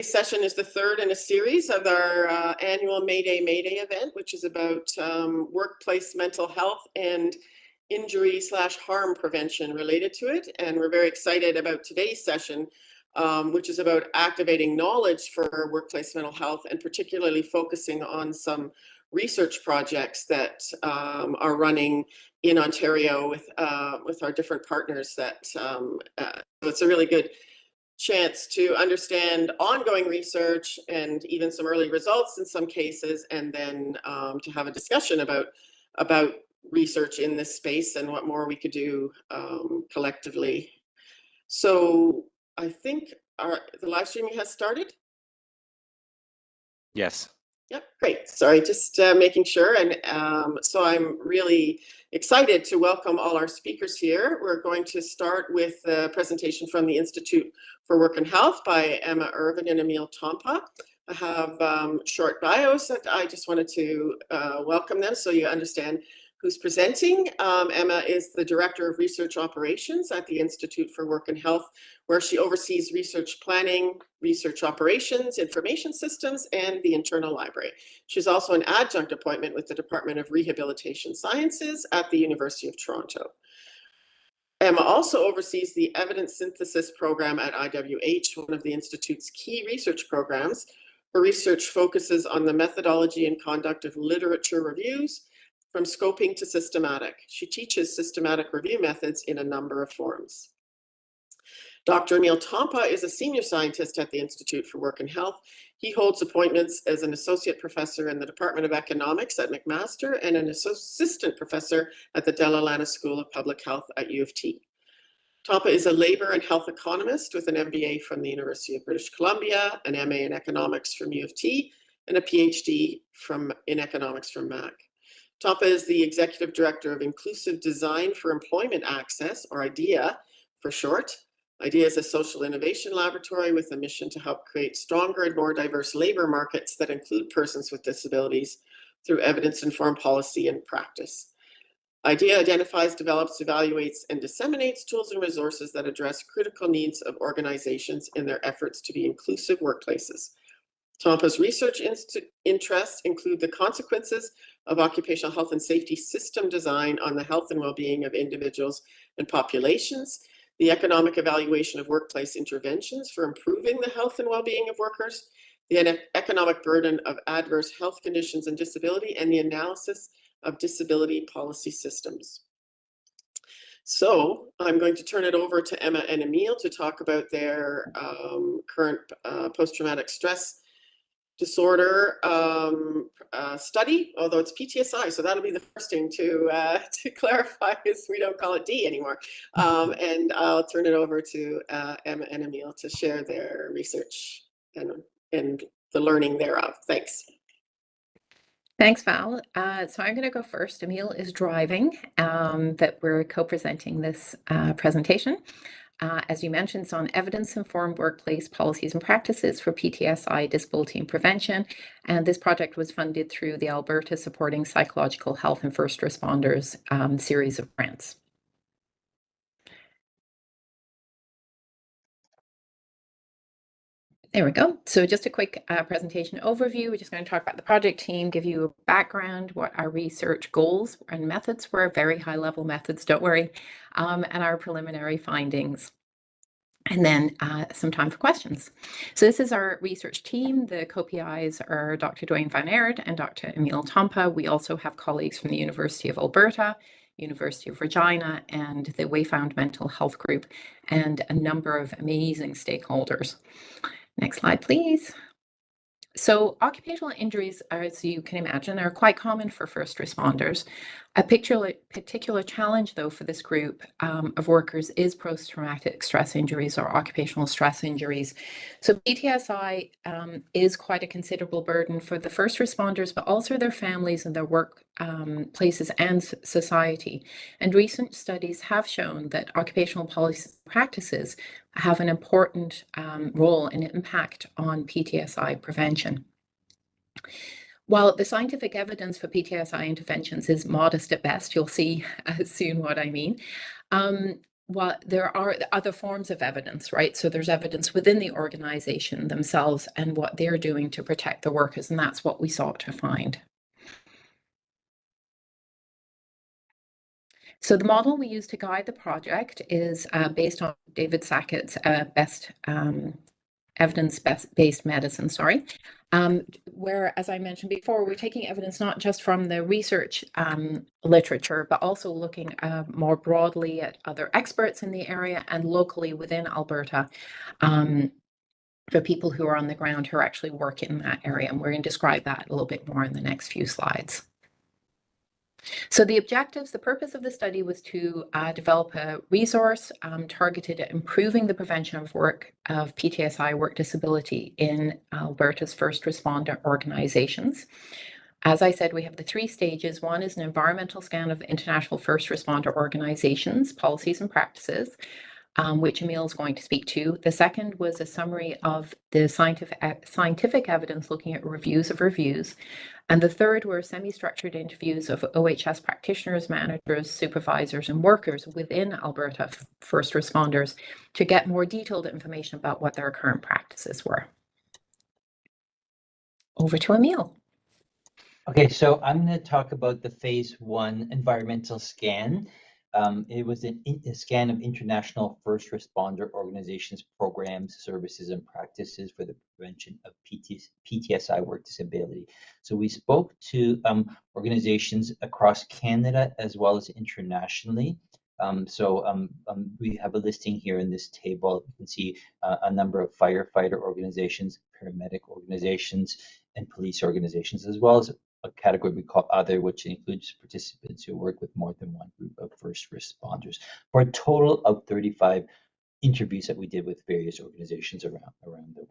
This session is the third in a series of our annual May Day event, which is about workplace mental health and injury/harm prevention related to it. And we're very excited about today's session, which is about activating knowledge for workplace mental health and particularly focusing on some research projects that are running in Ontario with our different partners. So it's a really good chance to understand ongoing research and even some early results in some cases, and then to have a discussion about research in this space and what more we could do collectively. So I think the live streaming has started. Yes. Yep, great. Sorry, just making sure. And so I'm really excited to welcome all our speakers here. We're going to start with a presentation from the Institute for Work and Health by Emma Irvin and Emile Tompa. I have short bios that I just wanted to welcome them so you understand who's presenting. Emma is the Director of Research Operations at the Institute for Work and Health, where she oversees research planning, research operations, information systems, and the internal library. She's also an adjunct appointment with the Department of Rehabilitation Sciences at the University of Toronto. Emma also oversees the Evidence Synthesis Program at IWH, one of the Institute's key research programs. Her research focuses on the methodology and conduct of literature reviews, from scoping to systematic. She teaches systematic review methods in a number of forms. Dr. Emile Tompa is a senior scientist at the Institute for Work and Health. He holds appointments as an associate professor in the Department of Economics at McMaster and an assistant professor at the Della Lana School of Public Health at U of T. Tompa is a labor and health economist with an MBA from the University of British Columbia, an MA in economics from U of T, and a PhD in economics from MAC. Tompa is the Executive Director of Inclusive Design for Employment Access, or IDEA for short. IDEA is a social innovation laboratory with a mission to help create stronger and more diverse labor markets that include persons with disabilities through evidence-informed policy and practice. IDEA identifies, develops, evaluates, and disseminates tools and resources that address critical needs of organizations in their efforts to be inclusive workplaces. Tompa's research interests include the consequences of occupational health and safety system design on the health and well-being of individuals and populations, the economic evaluation of workplace interventions for improving the health and well-being of workers, the economic burden of adverse health conditions and disability, and the analysis of disability policy systems. So I'm going to turn it over to Emma and Emile to talk about their current post-traumatic stress disorder study, although it's PTSI, so that'll be the first thing to clarify, is we don't call it D anymore. And I'll turn it over to Emma and Emile to share their research and the learning thereof. Thanks. Thanks, Val. So I'm going to go first. Emile is driving, that we're co-presenting this presentation. As you mentioned, it's on evidence-informed workplace policies and practices for PTSI, disability and prevention. And this project was funded through the Alberta Supporting Psychological Health and First Responders series of grants. There we go. So just a quick presentation overview. We're just going to talk about the project team, give you a background, what our research goals and methods were, very high-level methods, don't worry, and our preliminary findings. And then some time for questions. So this is our research team. The co-PIs are Dr. Dwayne Van Aert and Dr. Emile Tompa. We also have colleagues from the University of Alberta, University of Regina, and the Wayfound Mental Health Group, and a number of amazing stakeholders. Next slide, please. So occupational injuries, as you can imagine, are quite common for first responders. A particular challenge, though, for this group of workers is post-traumatic stress injuries or occupational stress injuries. So PTSI is quite a considerable burden for the first responders, but also their families and their work places and society. And recent studies have shown that occupational policy practices have an important role and impact on PTSI prevention. While the scientific evidence for PTSI interventions is modest at best, you'll see soon what I mean. Well, there are other forms of evidence, right? So there's evidence within the organization themselves and what they're doing to protect the workers, and that's what we sought to find. So the model we use to guide the project is based on David Sackett's evidence-based medicine, where, as I mentioned before, we're taking evidence not just from the research literature, but also looking more broadly at other experts in the area and locally within Alberta for people who are on the ground who are actually working in that area. And we're going to describe that a little bit more in the next few slides. So the objectives, the purpose of the study was to develop a resource targeted at improving the prevention of PTSI work disability in Alberta's first responder organizations. As I said, we have the 3 stages. One is an environmental scan of international first responder organizations, policies and practices, which Emile is going to speak to. The second was a summary of the scientific evidence looking at reviews of reviews. And the third were semi-structured interviews of OHS practitioners, managers, supervisors, and workers within Alberta first responders to get more detailed information about what their current practices were. Over to Emile. Okay, so I'm going to talk about the phase 1 environmental scan. It was a scan of international first responder organizations, programs, services, and practices for the prevention of PTSI work disability. So we spoke to organizations across Canada as well as internationally. We have a listing here in this table. You can see a number of firefighter organizations, paramedic organizations, and police organizations, as well as a category we call other, which includes participants who work with more than one group of first responders, for a total of 35 interviews that we did with various organizations around the world.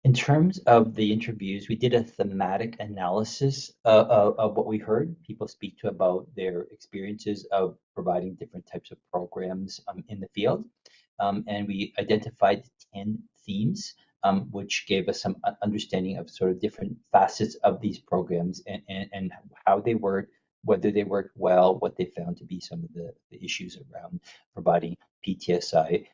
In terms of the interviews, we did a thematic analysis of what we heard people speak to about their experiences of providing different types of programs in the field. And we identified 10 themes, which gave us some understanding of sort of different facets of these programs and how they work, whether they worked well, what they found to be some of the issues around providing PTSI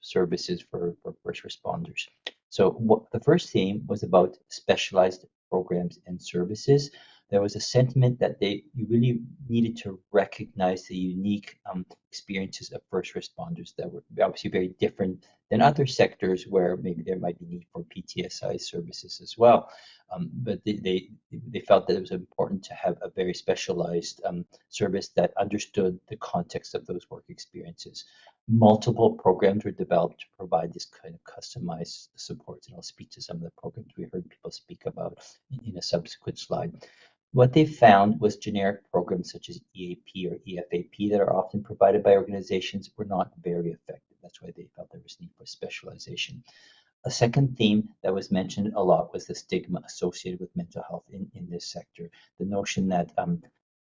services for first responders. So the first theme was about specialized programs and services. There was a sentiment that you really needed to recognize the unique experiences of first responders that were obviously very different than other sectors where maybe there might be need for PTSI services as well. But they felt that it was important to have a very specialized service that understood the context of those work experiences. Multiple programs were developed to provide this kind of customized support, and I'll speak to some of the programs we heard people speak about in a subsequent slide. What they found was generic programs such as EAP or EFAP that are often provided by organizations were not very effective. That's why they felt there was need for specialization. A second theme that was mentioned a lot was the stigma associated with mental health in this sector. The notion that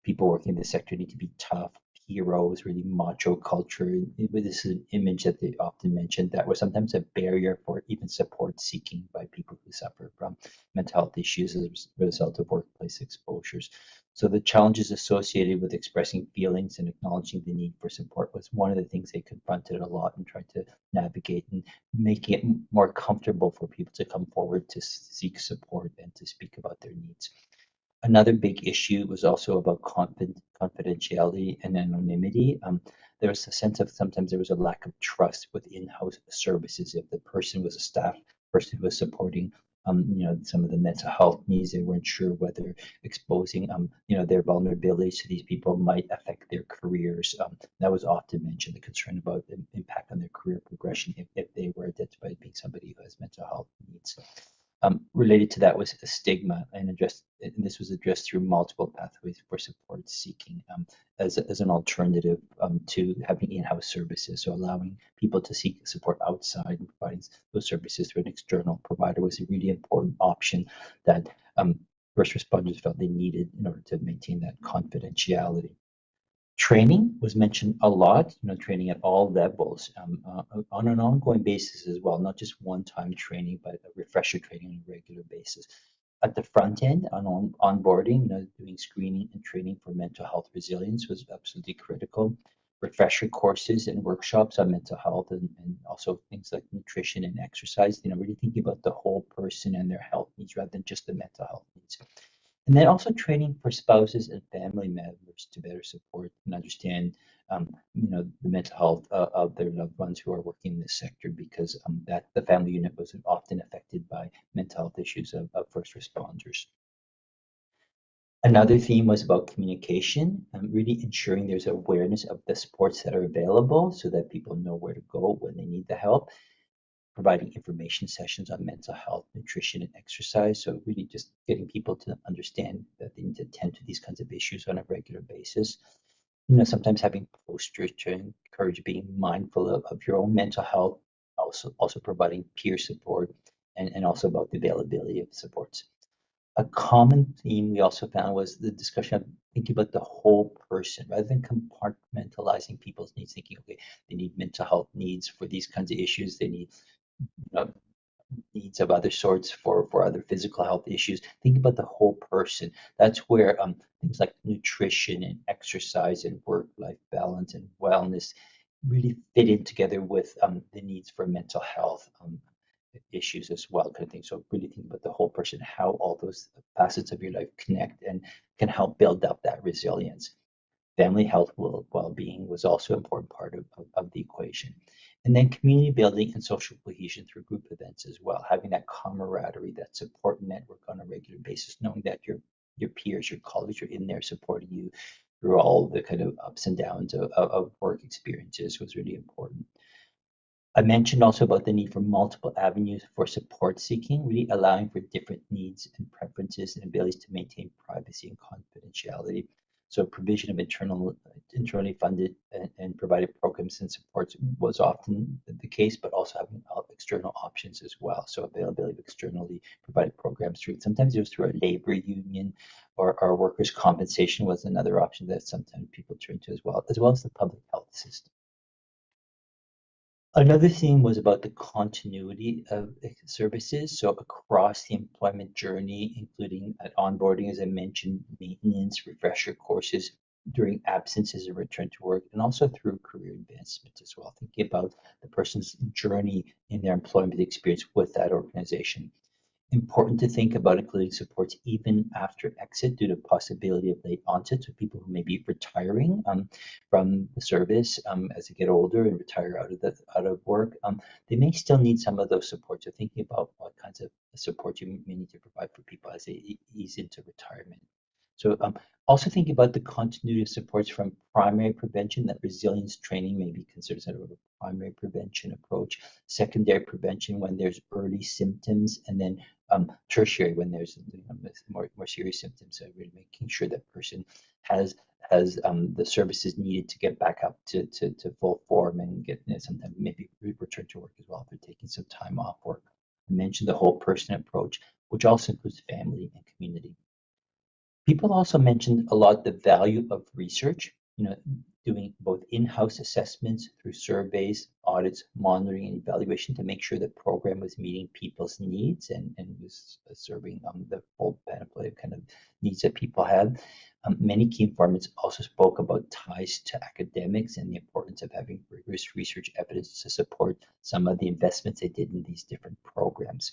people working in this sector need to be tough, heroes, really macho culture. This is an image that they often mentioned that was sometimes a barrier for even support seeking by people who suffer from mental health issues as a result of workplace exposures. So the challenges associated with expressing feelings and acknowledging the need for support was one of the things they confronted a lot and tried to navigate and make it more comfortable for people to come forward to seek support and to speak about their needs. Another big issue was also about confidentiality and anonymity. There was a sense of sometimes there was a lack of trust with in-house services. If the person was a staff person who was supporting, some of the mental health needs, they weren't sure whether exposing, their vulnerabilities to these people might affect their careers. That was often mentioned, the concern about the impact on their career progression if they were identified as being somebody who has mental health needs. Related to that was a stigma, and this was addressed through multiple pathways for support seeking as an alternative to having in-house services. So allowing people to seek support outside and providing those services through an external provider was a really important option that first responders felt they needed in order to maintain that confidentiality. Training was mentioned a lot, training at all levels on an ongoing basis as well, not just one-time training, but a refresher training on a regular basis. at the front end on onboarding, doing screening and training for mental health resilience was absolutely critical. Refresher courses and workshops on mental health and also things like nutrition and exercise, really thinking about the whole person and their health needs rather than just the mental health needs. And then also training for spouses and family members to better support and understand, the mental health of their loved ones who are working in this sector, because that the family unit was often affected by mental health issues of first responders. Another theme was about communication, really ensuring there's awareness of the supports that are available so that people know where to go when they need the help, providing information sessions on mental health, nutrition, and exercise. So really just getting people to understand that they need to attend to these kinds of issues on a regular basis. Sometimes having posters to encourage being mindful of your own mental health, also providing peer support, and also about the availability of supports. A common theme we also found was the discussion of thinking about the whole person rather than compartmentalizing people's needs, thinking, okay, they need mental health needs for these kinds of issues, they need needs of other sorts for other physical health issues. Think about the whole person. That's where things like nutrition and exercise and work-life balance and wellness really fit in together with the needs for mental health issues as well, kind of thing. So really think about the whole person, how all those facets of your life connect and can help build up that resilience. Family health well-being was also an important part of the equation. And then community building and social cohesion through group events as well, having that camaraderie, that support network on a regular basis, knowing that your peers, your colleagues are in there supporting you through all the kind of ups and downs of work experiences was really important. I mentioned also about the need for multiple avenues for support seeking, really allowing for different needs and preferences and abilities to maintain privacy and confidentiality. So provision of internally funded and provided programs and supports was often the case, but also having external options as well. So availability of externally provided programs through, sometimes it was through a labor union or workers' compensation was another option that sometimes people turn to as well as the public health system. Another theme was about the continuity of services, so across the employment journey, including at onboarding, as I mentioned, maintenance, refresher courses during absences and return to work, and also through career advancement as well, thinking about the person's journey in their employment experience with that organization. Important to think about including supports even after exit due to possibility of late onset. So people who may be retiring from the service as they get older and retire out of work, they may still need some of those supports. So thinking about what kinds of support you may need to provide for people as they ease into retirement. So also thinking about the continuity of supports from primary prevention, that resilience training may be considered sort of a primary prevention approach, secondary prevention when there's early symptoms, and then tertiary when there's more serious symptoms. So really making sure that person has the services needed to get back up to full form and get sometimes maybe return to work as well if they're taking some time off work. I mentioned the whole person approach, which also includes family and community. People also mentioned a lot the value of research, doing both in-house assessments through surveys, audits, monitoring, and evaluation to make sure the program was meeting people's needs and was serving the full panoply of kind of needs that people have. Many key informants also spoke about ties to academics and the importance of having rigorous research evidence to support some of the investments they did in these different programs.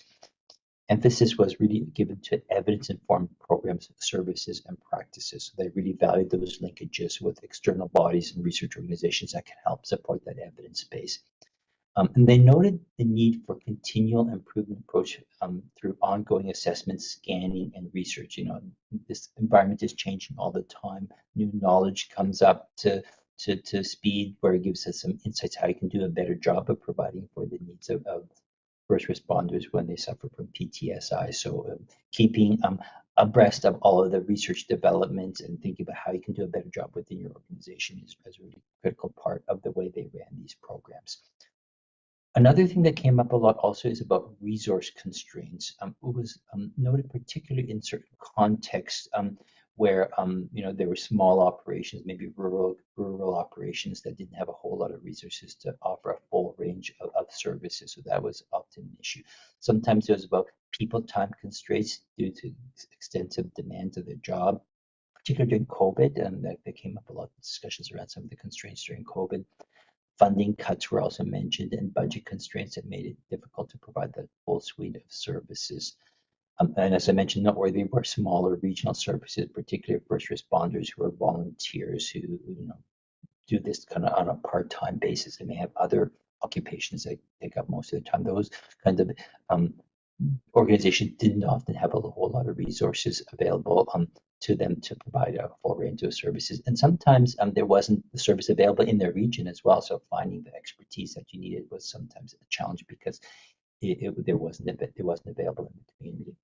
Emphasis was really given to evidence-informed programs, services, and practices. So they really valued those linkages with external bodies and research organizations that can help support that evidence base. And they noted the need for continual improvement approach through ongoing assessment, scanning, and research. This environment is changing all the time. New knowledge comes up to speed where it gives us some insights how you can do a better job of providing for the needs of first responders when they suffer from PTSI. So keeping abreast of all of the research developments and thinking about how you can do a better job within your organization is a really critical part of the way they ran these programs. Another thing that came up a lot also is about resource constraints. It was noted particularly in certain contexts where there were small operations, maybe rural operations that didn't have a whole lot of resources to offer a full range of services. So that was often an issue. Sometimes it was about people time constraints due to extensive demands of their job, particularly during COVID, and there came up a lot of discussions around some of the constraints during COVID. Funding cuts were also mentioned, and budget constraints that made it difficult to provide the full suite of services. And as I mentioned, noteworthy were smaller regional services, particularly first responders who are volunteers who do this kind of on a part-time basis. They may have other occupations that take up most of the time. Those kinds of organizations didn't often have a whole lot of resources available to them to provide a full range of services. And sometimes there wasn't the service available in their region as well. So finding the expertise that you needed was sometimes a challenge because it wasn't available in the community.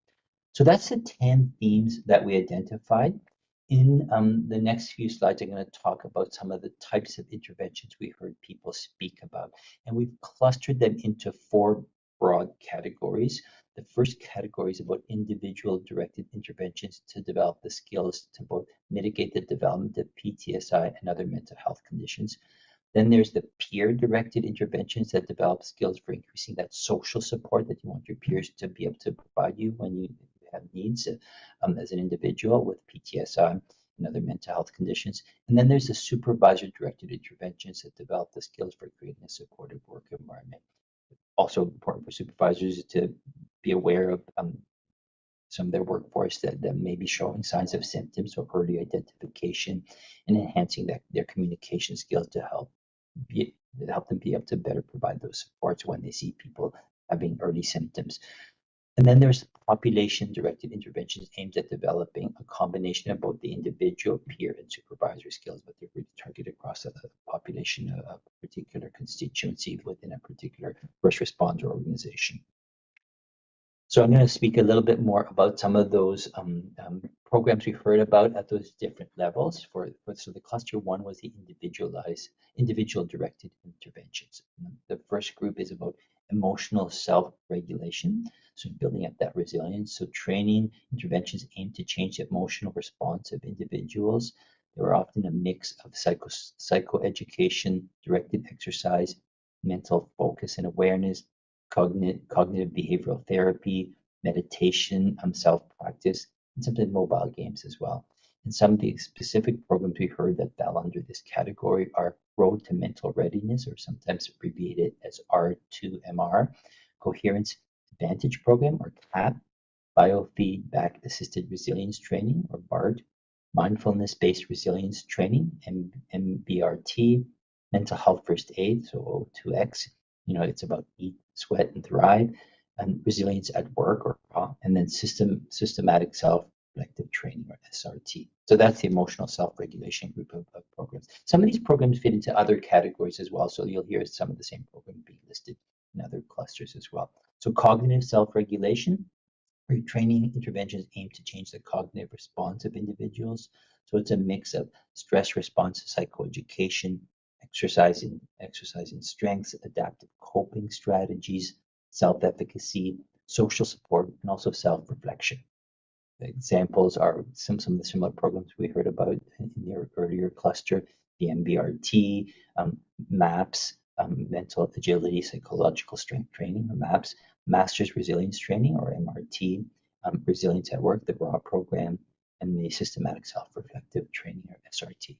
So that's the 10 themes that we identified. In the next few slides, I'm going to talk about some of the types of interventions we heard people speak about. And we've clustered them into 4 broad categories. The first category is about individual directed interventions to develop the skills to both mitigate the development of PTSI and other mental health conditions. Then there's the peer-directed interventions that develop skills for increasing that social support that you want your peers to be able to provide you when you have needs as an individual with PTSI and other mental health conditions. And then there's the supervisor-directed interventions that develop the skills for creating a supportive work environment. Also important for supervisors to be aware of some of their workforce that may be showing signs of symptoms or early identification, and enhancing their communication skills to help them be able to better provide those supports when they see people having early symptoms. And then there's population-directed interventions aimed at developing a combination of both the individual, peer, and supervisor skills, but they're really targeted across a population of a particular constituency within a particular first responder organization. So I'm going to speak a little bit more about some of those programs we've heard about at those different levels. So the cluster 1 was the individual-directed interventions. The first group is about emotional self-regulation, so building up that resilience. So training interventions aim to change the emotional response of individuals. They were often a mix of psychoeducation, directed exercise, mental focus and awareness, cognitive behavioral therapy, meditation, self-practice, and sometimes mobile games as well. And some of the specific programs we heard that fell under this category are Road to Mental Readiness, or sometimes abbreviated as R2MR, Coherence Advantage Program, or CAP, Biofeedback Assisted Resilience Training, or BART, Mindfulness-Based Resilience Training, MBRT, Mental Health First Aid, so O2X. It's about Eat, Sweat, and Thrive, and Resilience at Work, or and then Systematic Self-Reflective Training, or SRT. So that's the emotional self-regulation group of programs. Some of these programs fit into other categories as well, so you'll hear some of the same programs being listed in other clusters as well. So cognitive self-regulation, retraining interventions aim to change the cognitive response of individuals. So it's a mix of stress response, psychoeducation, exercising strengths, adaptive coping strategies, self-efficacy, social support, and also self-reflection. The examples are some of the similar programs we heard about in the earlier cluster, the MBRT, MAPS, Mental Agility Psychological Strength Training, or MAPS, Master's Resilience Training, or MRT, Resilience at Work, the RAW program, and the Systematic Self-Reflective Training, or SRT.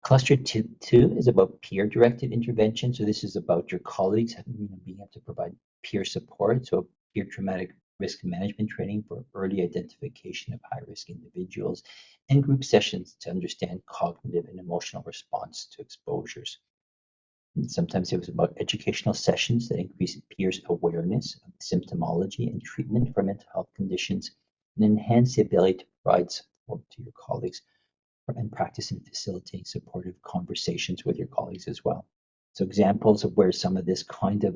Cluster 2 is about peer-directed intervention. So this is about your colleagues being able to provide peer support. So peer traumatic risk management training for early identification of high-risk individuals, and group sessions to understand cognitive and emotional response to exposures. And sometimes it was about educational sessions that increase peers' awareness of symptomology and treatment for mental health conditions, and enhance the ability to provide support to your colleagues, and practice in facilitating supportive conversations with your colleagues as well. So examples of where some of this kind of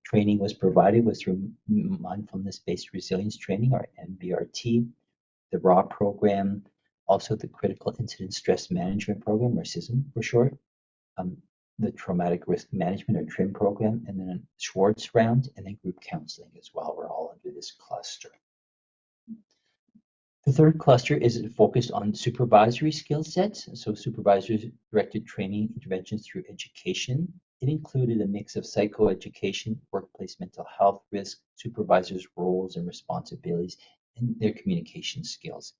training was provided was through mindfulness-based resilience training, or MBRT, the RAW program, also the critical incident stress management program, or CISM for short, the traumatic risk management, or TRIM program, and then a Schwartz round, and then group counseling as well. We're all under this cluster. The third cluster is focused on supervisory skill sets. So supervisors directed training interventions through education. It included a mix of psychoeducation, workplace mental health risk, supervisors' roles and responsibilities, and their communication skills.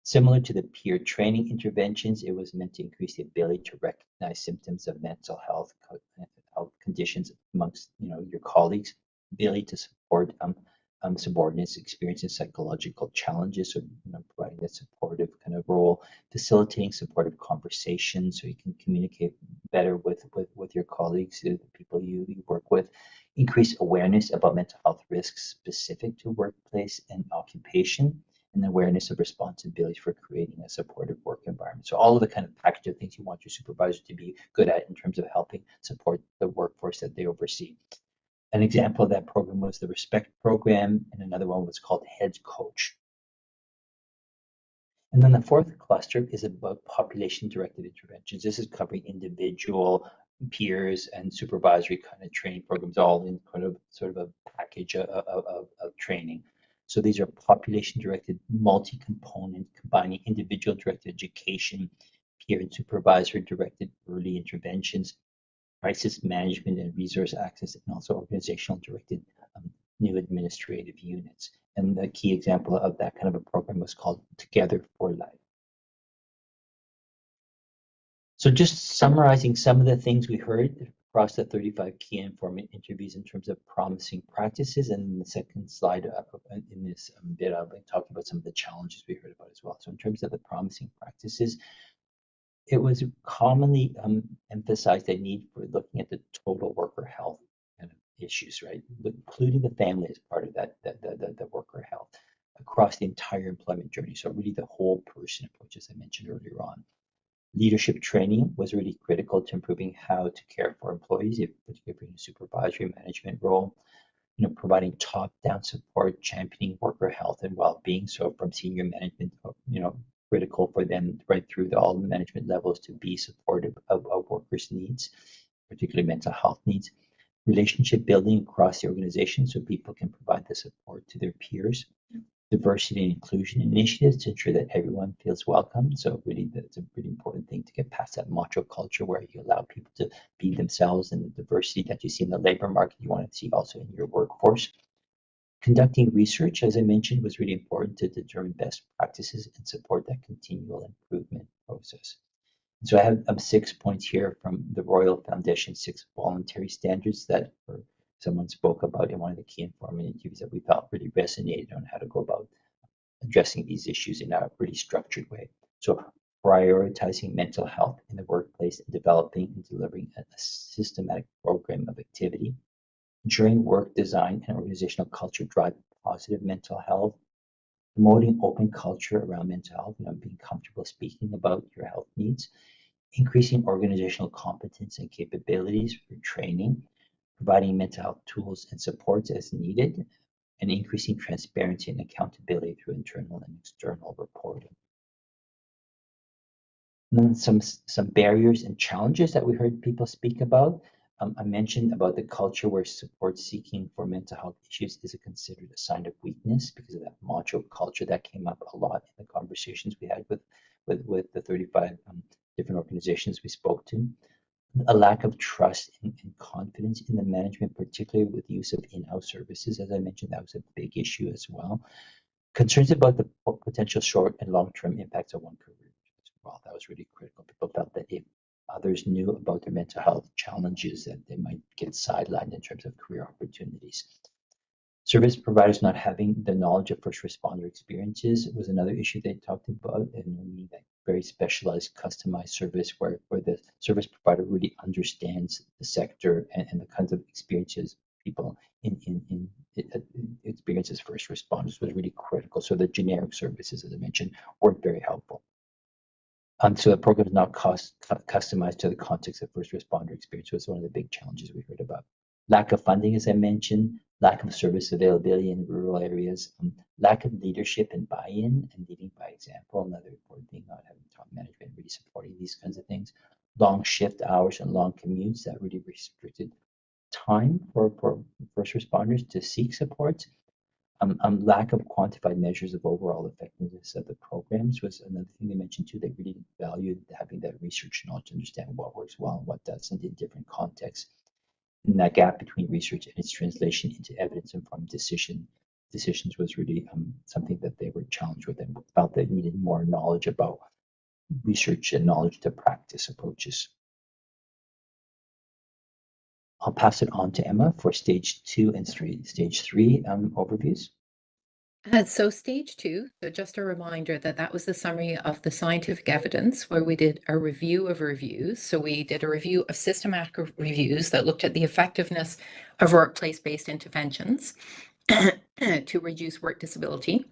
Similar to the peer training interventions, it was meant to increase the ability to recognize symptoms of mental health conditions amongst your colleagues, ability to support subordinates experiencing psychological challenges, so providing that supportive kind of role, facilitating supportive conversations so you can communicate better with your colleagues, the people you work with, increase awareness about mental health risks specific to workplace and occupation, and awareness of responsibilities for creating a supportive work environment. So all of the kind of package of things you want your supervisor to be good at in terms of helping support the workforce that they oversee. An example of that program was the Respect program, and another one was called Head Coach. And then the fourth cluster is about population-directed interventions. This is covering individual, peers, and supervisory kind of training programs, all in kind of sort of a package of training. So these are population-directed, multi-component, combining individual-directed education, peer and supervisor-directed early interventions, crisis management and resource access, and also organizational-directed new administrative units. And the key example of that kind of a program was called Together for Life. So just summarizing some of the things we heard across the 35 key informant interviews in terms of promising practices. And in the second slide in this bit, I'll be talking about some of the challenges we heard about as well. So in terms of the promising practices, it was commonly emphasized the need for looking at the total worker health kind of issues, right? Including the family as part of the worker health across the entire employment journey. So really the whole person approach, as I mentioned earlier on. Leadership training was really critical to improving how to care for employees, particularly in a supervisory management role. Providing top-down support, championing worker health and well-being. So from senior management, critical for them right through all the management levels to be supportive of workers' needs, particularly mental health needs. Relationship building across the organization so people can provide the support to their peers. Diversity and inclusion initiatives to ensure that everyone feels welcome. So really that's a pretty important thing to get past that macho culture where you allow people to be themselves, and the diversity that you see in the labor market you want to see also in your workforce. Conducting research, as I mentioned, was really important to determine best practices and support that continual improvement process. So I have 6 points here from the Royal Foundation, 6 voluntary standards that someone spoke about in one of the key informant interviews that we felt really resonated on how to go about addressing these issues in a pretty structured way. So prioritizing mental health in the workplace and developing and delivering a systematic program of activity. Ensuring work design and organizational culture drive positive mental health. Promoting open culture around mental health, being comfortable speaking about your health needs. Increasing organizational competence and capabilities for training. Providing mental health tools and supports as needed, and increasing transparency and accountability through internal and external reporting. And then some barriers and challenges that we heard people speak about. I mentioned about the culture where support seeking for mental health issues is considered a sign of weakness because of that macho culture that came up a lot in the conversations we had with the 35 different organizations we spoke to. A lack of trust and confidence in the management, particularly with the use of in-house services. As I mentioned, that was a big issue as well. Concerns about the potential short and long-term impacts of one career as well. That was really critical. People felt that if others knew about their mental health challenges, that they might get sidelined in terms of career opportunities. Service providers not having the knowledge of first responder experiences was another issue they talked about, and needing that very specialized, customized service where the service provider really understands the sector and the kinds of experiences people in experience as first responders was really critical. So the generic services, as I mentioned, weren't very helpful. So the program is not customized to the context of first responder experience was one of the big challenges we heard about. Lack of funding, as I mentioned, lack of service availability in rural areas, lack of leadership and buy-in and leading by example, another important thing, not having top management really supporting these kinds of things. Long shift hours and long commutes that really restricted time for first responders to seek support. Lack of quantified measures of overall effectiveness of the programs was another thing they mentioned too. They really valued having that research knowledge to understand what works well and what doesn't in different contexts. And that gap between research and its translation into evidence-informed decisions was really something that they were challenged with and felt they needed more knowledge about research and knowledge to practice approaches. I'll pass it on to Emma for stage 2 and stage 3 overviews. So stage 2, so just a reminder that that was the summary of the scientific evidence where we did a review of reviews. So we did a review of systematic reviews that looked at the effectiveness of workplace-based interventions to reduce work disability.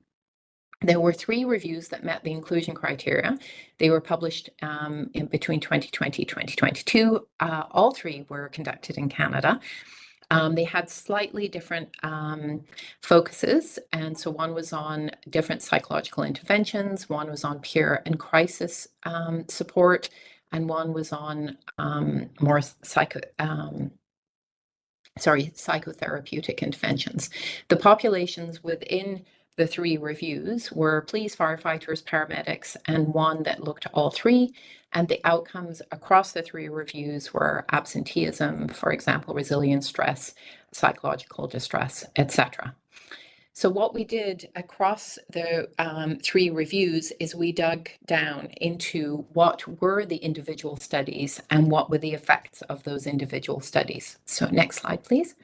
There were 3 reviews that met the inclusion criteria. They were published in between 2020 and 2022. All 3 were conducted in Canada. They had slightly different focuses. And so one was on different psychological interventions, one was on peer and crisis support, and one was on more psychotherapeutic interventions. The populations within the 3 reviews were police, firefighters, paramedics, and one that looked at all 3. And the outcomes across the 3 reviews were absenteeism, for example, resilience, stress, psychological distress, etc. So what we did across the 3 reviews is we dug down into what were the individual studies and what were the effects of those individual studies. So next slide, please.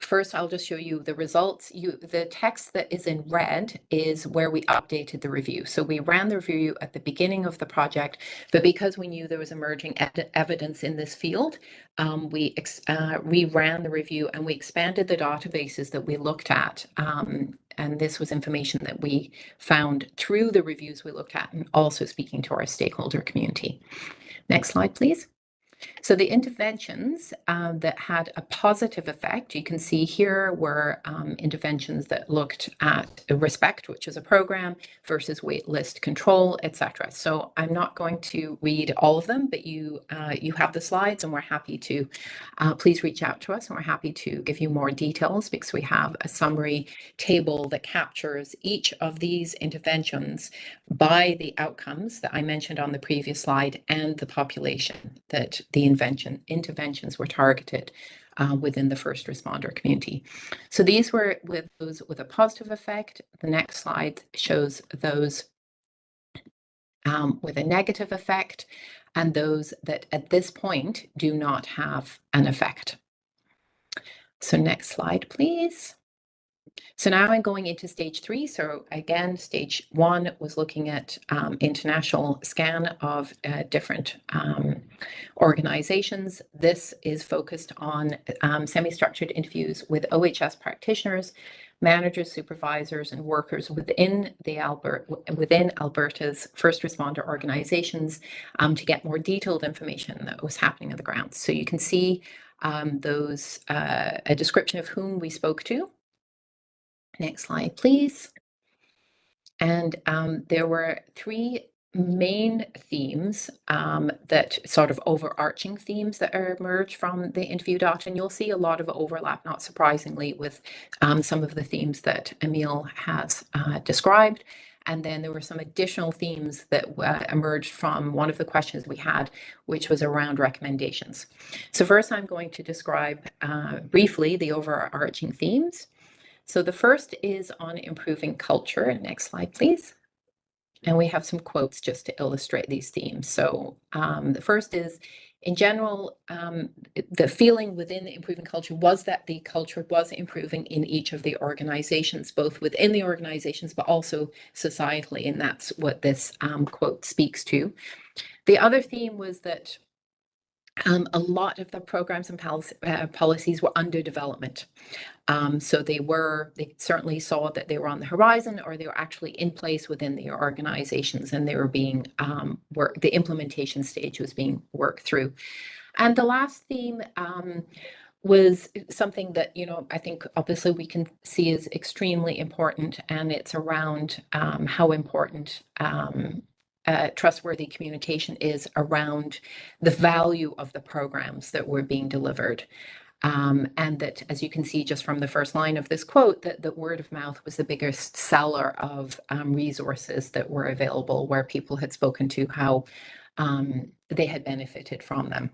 First, I'll just show you the results. The text that is in red is where we updated the review. So we ran the review at the beginning of the project, but because we knew there was emerging evidence in this field, we ran the review and we expanded the databases that we looked at. And this was information that we found through the reviews we looked at and also speaking to our stakeholder community. Next slide, please. So the interventions that had a positive effect, you can see here were interventions that looked at RESPECT, which is a program, versus waitlist control, etc. So I'm not going to read all of them, but you have the slides and we're happy to, please reach out to us and we're happy to give you more details because we have a summary table that captures each of these interventions by the outcomes that I mentioned on the previous slide and the population that the interventions were targeted within the first responder community. So these were with those with a positive effect. The next slide shows those with a negative effect and those that at this point do not have an effect. So next slide, please. So now I'm going into stage 3. So again, stage 1 was looking at international scan of different organizations. This is focused on semi-structured interviews with OHS practitioners, managers, supervisors, and workers within Alberta's first responder organizations to get more detailed information that was happening on the ground. So you can see a description of whom we spoke to. Next slide, please. And there were 3 main themes that sort of overarching themes that emerged from the interview data. And you'll see a lot of overlap, not surprisingly, with some of the themes that Emile has described. And then there were some additional themes that emerged from one of the questions we had, which was around recommendations. So first, I'm going to describe briefly the overarching themes. So the first is on improving culture. Next slide, please. And we have some quotes just to illustrate these themes. So the first is, in general, the feeling within improving culture was that the culture was improving in each of the organizations, both within the organizations, but also societally. And that's what this quote speaks to. The other theme was that a lot of the programs and policies were under development. So they certainly saw that they were on the horizon, or they were actually in place within the organizations, and they were being the implementation stage was being worked through. And the last theme was something that, I think obviously we can see is extremely important, and it's around how important trustworthy communication is around the value of the programs that were being delivered. And that, as you can see just from the first line of this quote, that word of mouth was the biggest seller of resources that were available, where people had spoken to how they had benefited from them.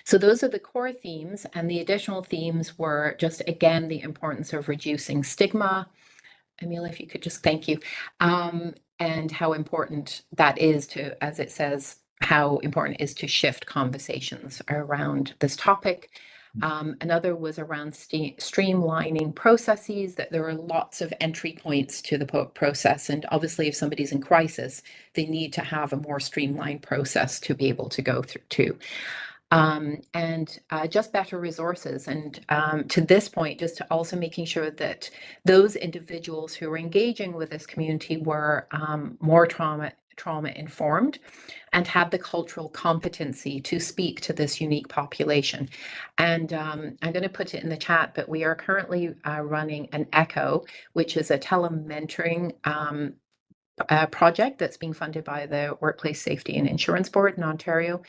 So those are the core themes, and the additional themes were just, again, the importance of reducing stigma. Emile, if you could just, thank you, and how important that is to, as it says, how important it is to shift conversations around this topic. Another was around streamlining processes, that there are lots of entry points to the process. And obviously, if somebody's in crisis, they need to have a more streamlined process to be able to go through to. And just better resources. And to this point, just to also making sure that those individuals who are engaging with this community were more trauma informed and had the cultural competency to speak to this unique population. And I'm going to put it in the chat, but we are currently running an ECHO, which is a telementoring project that's being funded by the Workplace Safety and Insurance Board in Ontario,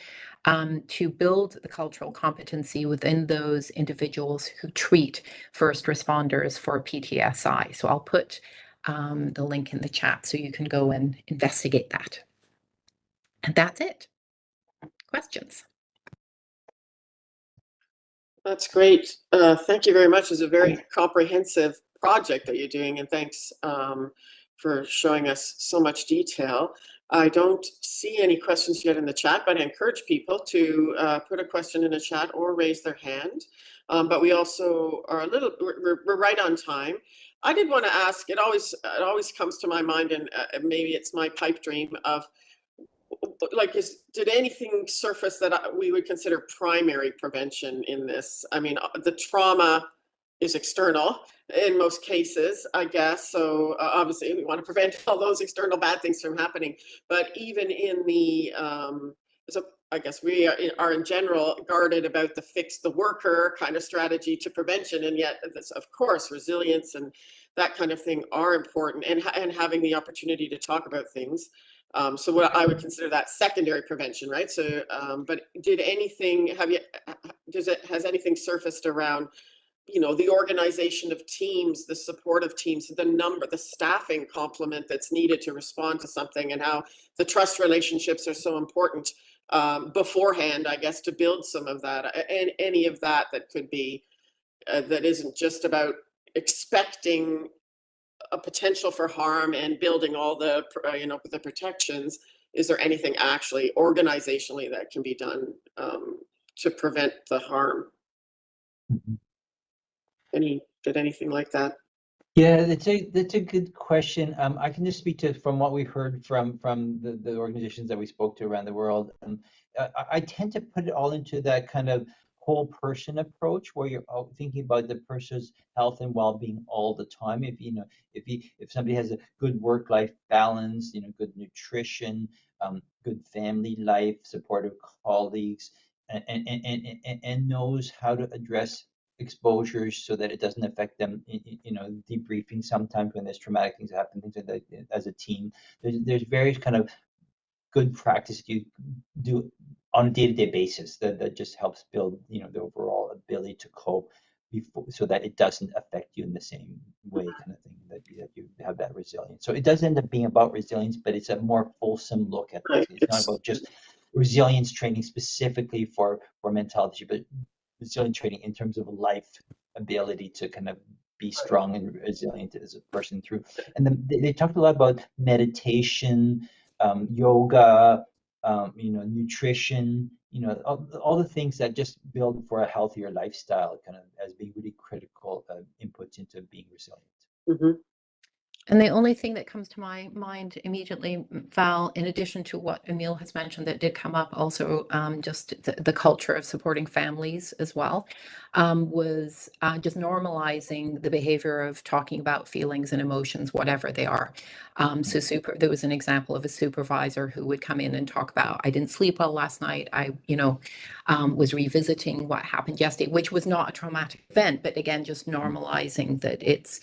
to build the cultural competency within those individuals who treat first responders for PTSI. So I'll put the link in the chat so you can go and investigate that. And that's it. Questions? That's great. Thank you very much. It's a very comprehensive project that you're doing, and thanks for showing us so much detail. I don't see any questions yet in the chat, but I encourage people to put a question in the chat or raise their hand. But we also are we're right on time. I did want to ask, it always comes to my mind, and maybe it's my pipe dream of, like, did anything surface that we would consider primary prevention in this? I mean, the trauma is external in most cases, I guess. So obviously we want to prevent all those external bad things from happening. But even in the, so I guess we are in general guarded about the fix the worker kind of strategy to prevention. And yet, of course, resilience and that kind of thing are important, and having the opportunity to talk about things. So what I would consider that secondary prevention, right? So, but did anything, has anything surfaced around, you know, the organization of teams, the support of teams, the staffing complement that's needed to respond to something, and how the trust relationships are so important beforehand, I guess, to build some of that, and any of that could be, that isn't just about expecting a potential for harm and building all the, the protections. Is there anything actually organizationally that can be done to prevent the harm? Mm-hmm. Did anything like that? Yeah, that's a good question. I can just speak to from what we heard from the organizations that we spoke to around the world. I tend to put it all into that kind of whole person approach, where you're thinking about the person's health and well-being all the time. If somebody has a good work-life balance, good nutrition, good family life, supportive colleagues, and knows how to address exposures so that it doesn't affect them, debriefing sometimes when there's traumatic things happen, things like that, as a team. There's various kind of good practice you do on a day-to-day basis that just helps build, the overall ability to cope so that it doesn't affect you in the same way, kind of thing, that you have that resilience. So it does end up being about resilience, but it's a more fulsome look at things. It's not about just resilience training specifically for mentality, but resilient training in terms of life ability to kind of be strong and resilient as a person through. And then they talked a lot about meditation, yoga, nutrition, all the things that just build for a healthier lifestyle, kind of as being really critical inputs into being resilient. Mm-hmm. And the only thing that comes to my mind immediately, Val, in addition to what Emile has mentioned that did come up also, just the culture of supporting families as well, was just normalizing the behavior of talking about feelings and emotions, whatever they are. So there was an example of a supervisor who would come in and talk about, I didn't sleep well last night. I, was revisiting what happened yesterday, which was not a traumatic event, but again, just normalizing that it's,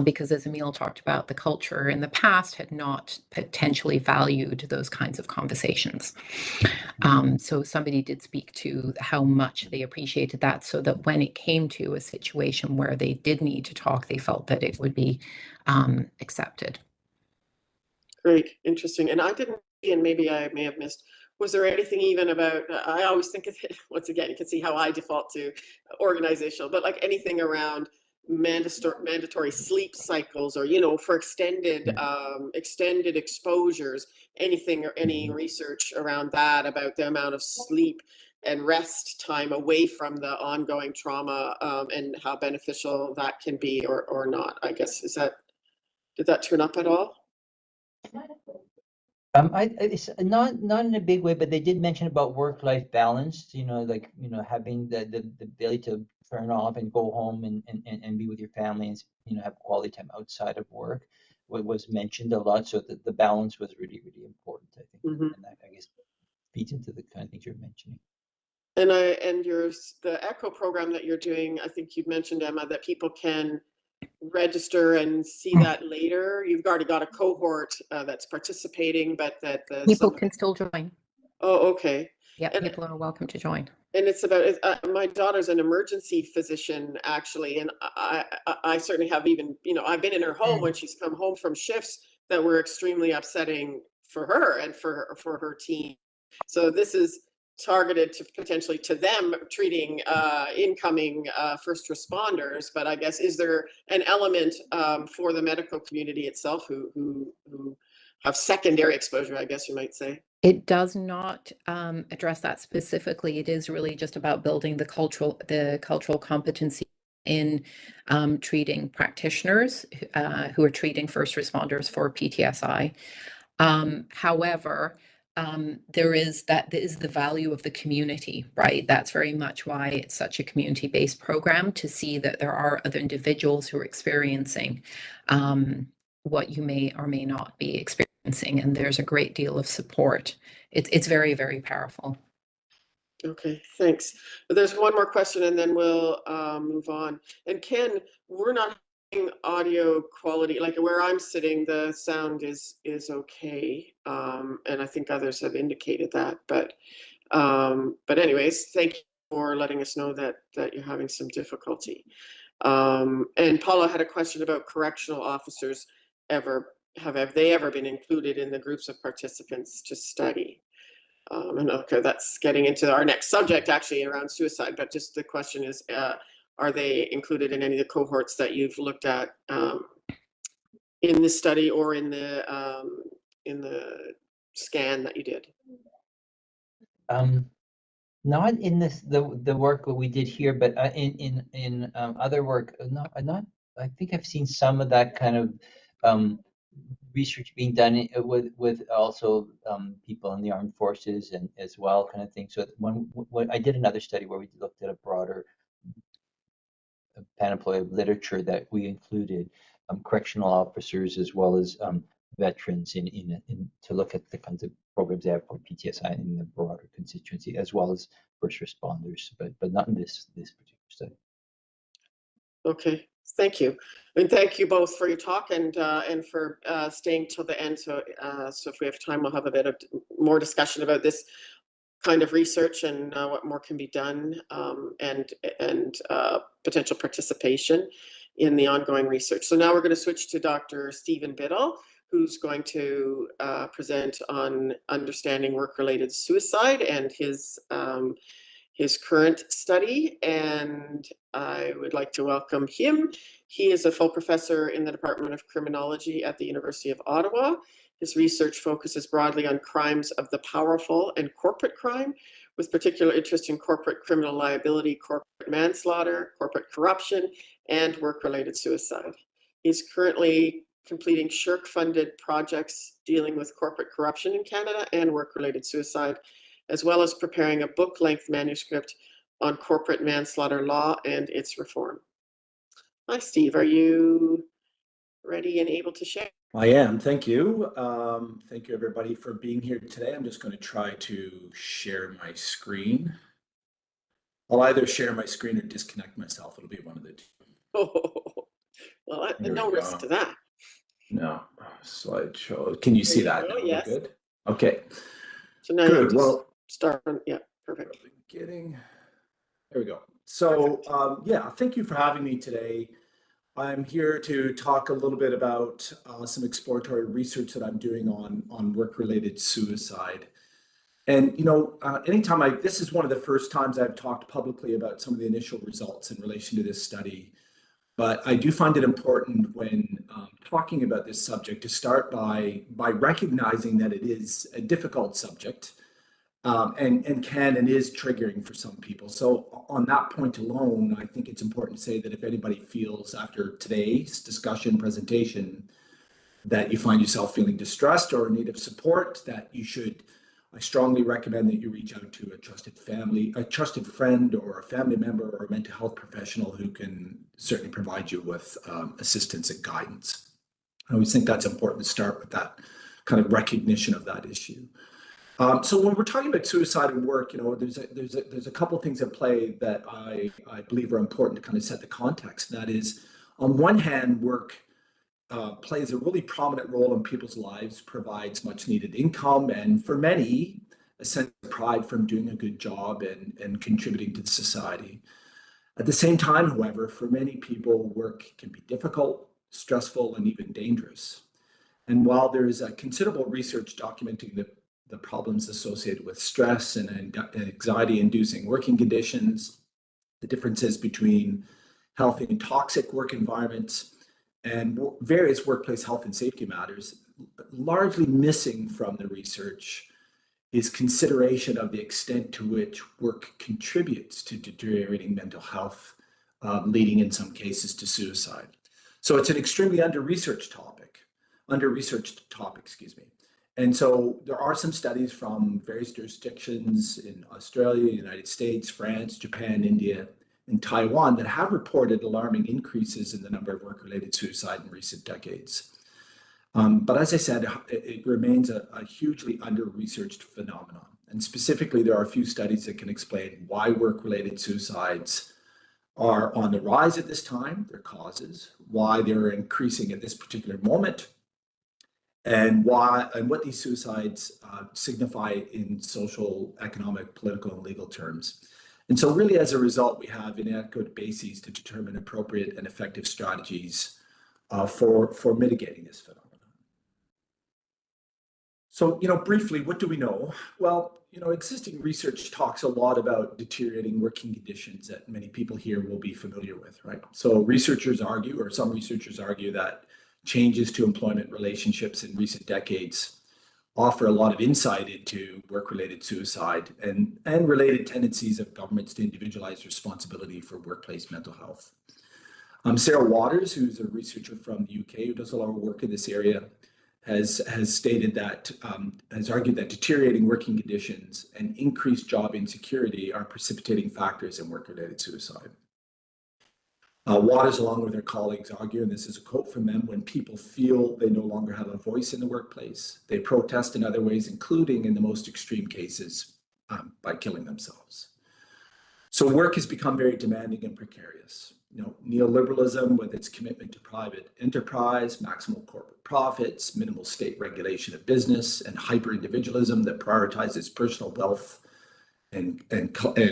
because as Emile talked about, about the culture in the past had not potentially valued those kinds of conversations. So somebody did speak to how much they appreciated that, so that when it came to a situation where they did need to talk, they felt that it would be accepted. Great, interesting. And I didn't see, and maybe I may have missed, was there anything even about, I always think of it, once again, you can see how I default to organizational, but like anything around mandatory sleep cycles, or, you know, for extended exposures, anything or any research around that, about the amount of sleep and rest time away from the ongoing trauma, and how beneficial that can be, or not, I guess. Did that turn up at all? It's not in a big way, but they did mention about work-life balance, you know, like, you know, having the ability to turn off and go home and be with your family, and, you know, have quality time outside of work. What was mentioned a lot, so that the balance was really, really important, I think. And that, I guess, feeds into the kind of things you're mentioning. And the ECHO program that you're doing, I think you've mentioned, Emma, that people can register and see that later. You've already got a cohort that's participating, but that people can still join. Oh, okay. Yeah, and people are welcome to join. And it's about, my daughter's an emergency physician, actually, and I certainly have, even, you know, I've been in her home when she's come home from shifts that were extremely upsetting for her and for her team. So this is targeted to potentially to them treating incoming first responders, but I guess, is there an element for the medical community itself who have secondary exposure, I guess you might say? It does not address that specifically. It is really just about building the cultural competency in treating practitioners who are treating first responders for PTSI. However, there is the value of the community, right? That's very much why it's such a community-based program, to see that there are other individuals who are experiencing what you may or may not be experiencing, and there's a great deal of support. It's very, very powerful. Okay, thanks. There's one more question and then we'll move on. And Ken, we're not having audio quality, like where I'm sitting, the sound is okay. And I think others have indicated that, but anyways, thank you for letting us know that you're having some difficulty. And Paula had a question about correctional officers. Have they ever been included in the groups of participants to study? And okay, that's getting into our next subject, actually, around suicide, but just the question is, are they included in any of the cohorts that you've looked at in this study, or in the scan that you did? Not in the work that we did here, but in other work. Not I think I've seen some of that kind of research being done with also people in the armed forces and as well, kind of thing. So when I did another study where we looked at a broader panoply of literature, that we included correctional officers as well as veterans in to look at the kinds of programs they have for PTSI in the broader constituency, as well as first responders, but not in this particular study. Okay, thank you, and thank you both for your talk and for staying till the end. So if we have time, we'll have a bit of more discussion about this kind of research and what more can be done, and potential participation in the ongoing research. So now we're going to switch to Dr. Stephen Biddle, who's going to present on understanding work-related suicide and his current study. And I would like to welcome him. He is a full professor in the Department of Criminology at the University of Ottawa. His research focuses broadly on crimes of the powerful and corporate crime, with particular interest in corporate criminal liability, corporate manslaughter, corporate corruption, and work-related suicide. He's currently completing SSHRC-funded projects dealing with corporate corruption in Canada and work-related suicide, as well as preparing a book-length manuscript on corporate manslaughter law and its reform. Hi, Steve. Are you ready and able to share? I am. Thank you. Thank you, everybody, for being here today. I'm just going to try to share my screen. I'll either share my screen or disconnect myself. It'll be one of the two. Oh, well, no risk to that. No, slideshow. Can you see There that you now? go, We're yes. good? Okay, So now you have good. to Well, start from, yeah, perfect. beginning. There we go. So, yeah, thank you for having me today. I'm here to talk a little bit about some exploratory research that I'm doing on work-related suicide. And anytime this is one of the first times I've talked publicly about some of the initial results in relation to this study. But I do find it important when talking about this subject to start by recognizing that it is a difficult subject, and can and is triggering for some people. So on that point alone, I think it's important to say that if anybody feels after today's discussion presentation that you find yourself feeling distressed or in need of support, that you should, I strongly recommend that you reach out to a trusted friend or a family member or a mental health professional who can certainly provide you with assistance and guidance. I always think that's important to start with that kind of recognition of that issue. So when we're talking about suicide and work, there's a couple of things at play that I believe are important to kind of set the context. That is, on one hand, work plays a really prominent role in people's lives, provides much needed income, and for many, a sense of pride from doing a good job and contributing to the society. At the same time, however, for many people, work can be difficult, stressful, and even dangerous. And while there is a considerable research documenting the problems associated with stress and anxiety-inducing working conditions, the differences between healthy and toxic work environments, and various workplace health and safety matters, largely missing from the research is consideration of the extent to which work contributes to deteriorating mental health, leading in some cases to suicide. So it's an extremely under-researched topic, excuse me. And so there are some studies from various jurisdictions in Australia, United States, France, Japan, India, and Taiwan that have reported alarming increases in the number of work-related suicide in recent decades. But as I said, it remains a hugely under-researched phenomenon. And specifically, there are a few studies that can explain why work-related suicides are on the rise at this time, their causes, why they're increasing at this particular moment, and what these suicides signify in social, economic, political, and legal terms. And so really, as a result, we have inadequate bases to determine appropriate and effective strategies for mitigating this phenomenon. So, briefly, what do we know? Well, existing research talks a lot about deteriorating working conditions that many people here will be familiar with, right? So some researchers argue that changes to employment relationships in recent decades offer a lot of insight into work-related suicide and related tendencies of governments to individualize responsibility for workplace mental health. Sarah Waters, who's a researcher from the UK who does a lot of work in this area, has argued that deteriorating working conditions and increased job insecurity are precipitating factors in work-related suicide. Waters, along with her colleagues, argue, and this is a quote from them, when people feel they no longer have a voice in the workplace, they protest in other ways, including in the most extreme cases, by killing themselves. So work has become very demanding and precarious. Neoliberalism, with its commitment to private enterprise, maximal corporate profits, minimal state regulation of business, and hyper-individualism that prioritizes personal wealth and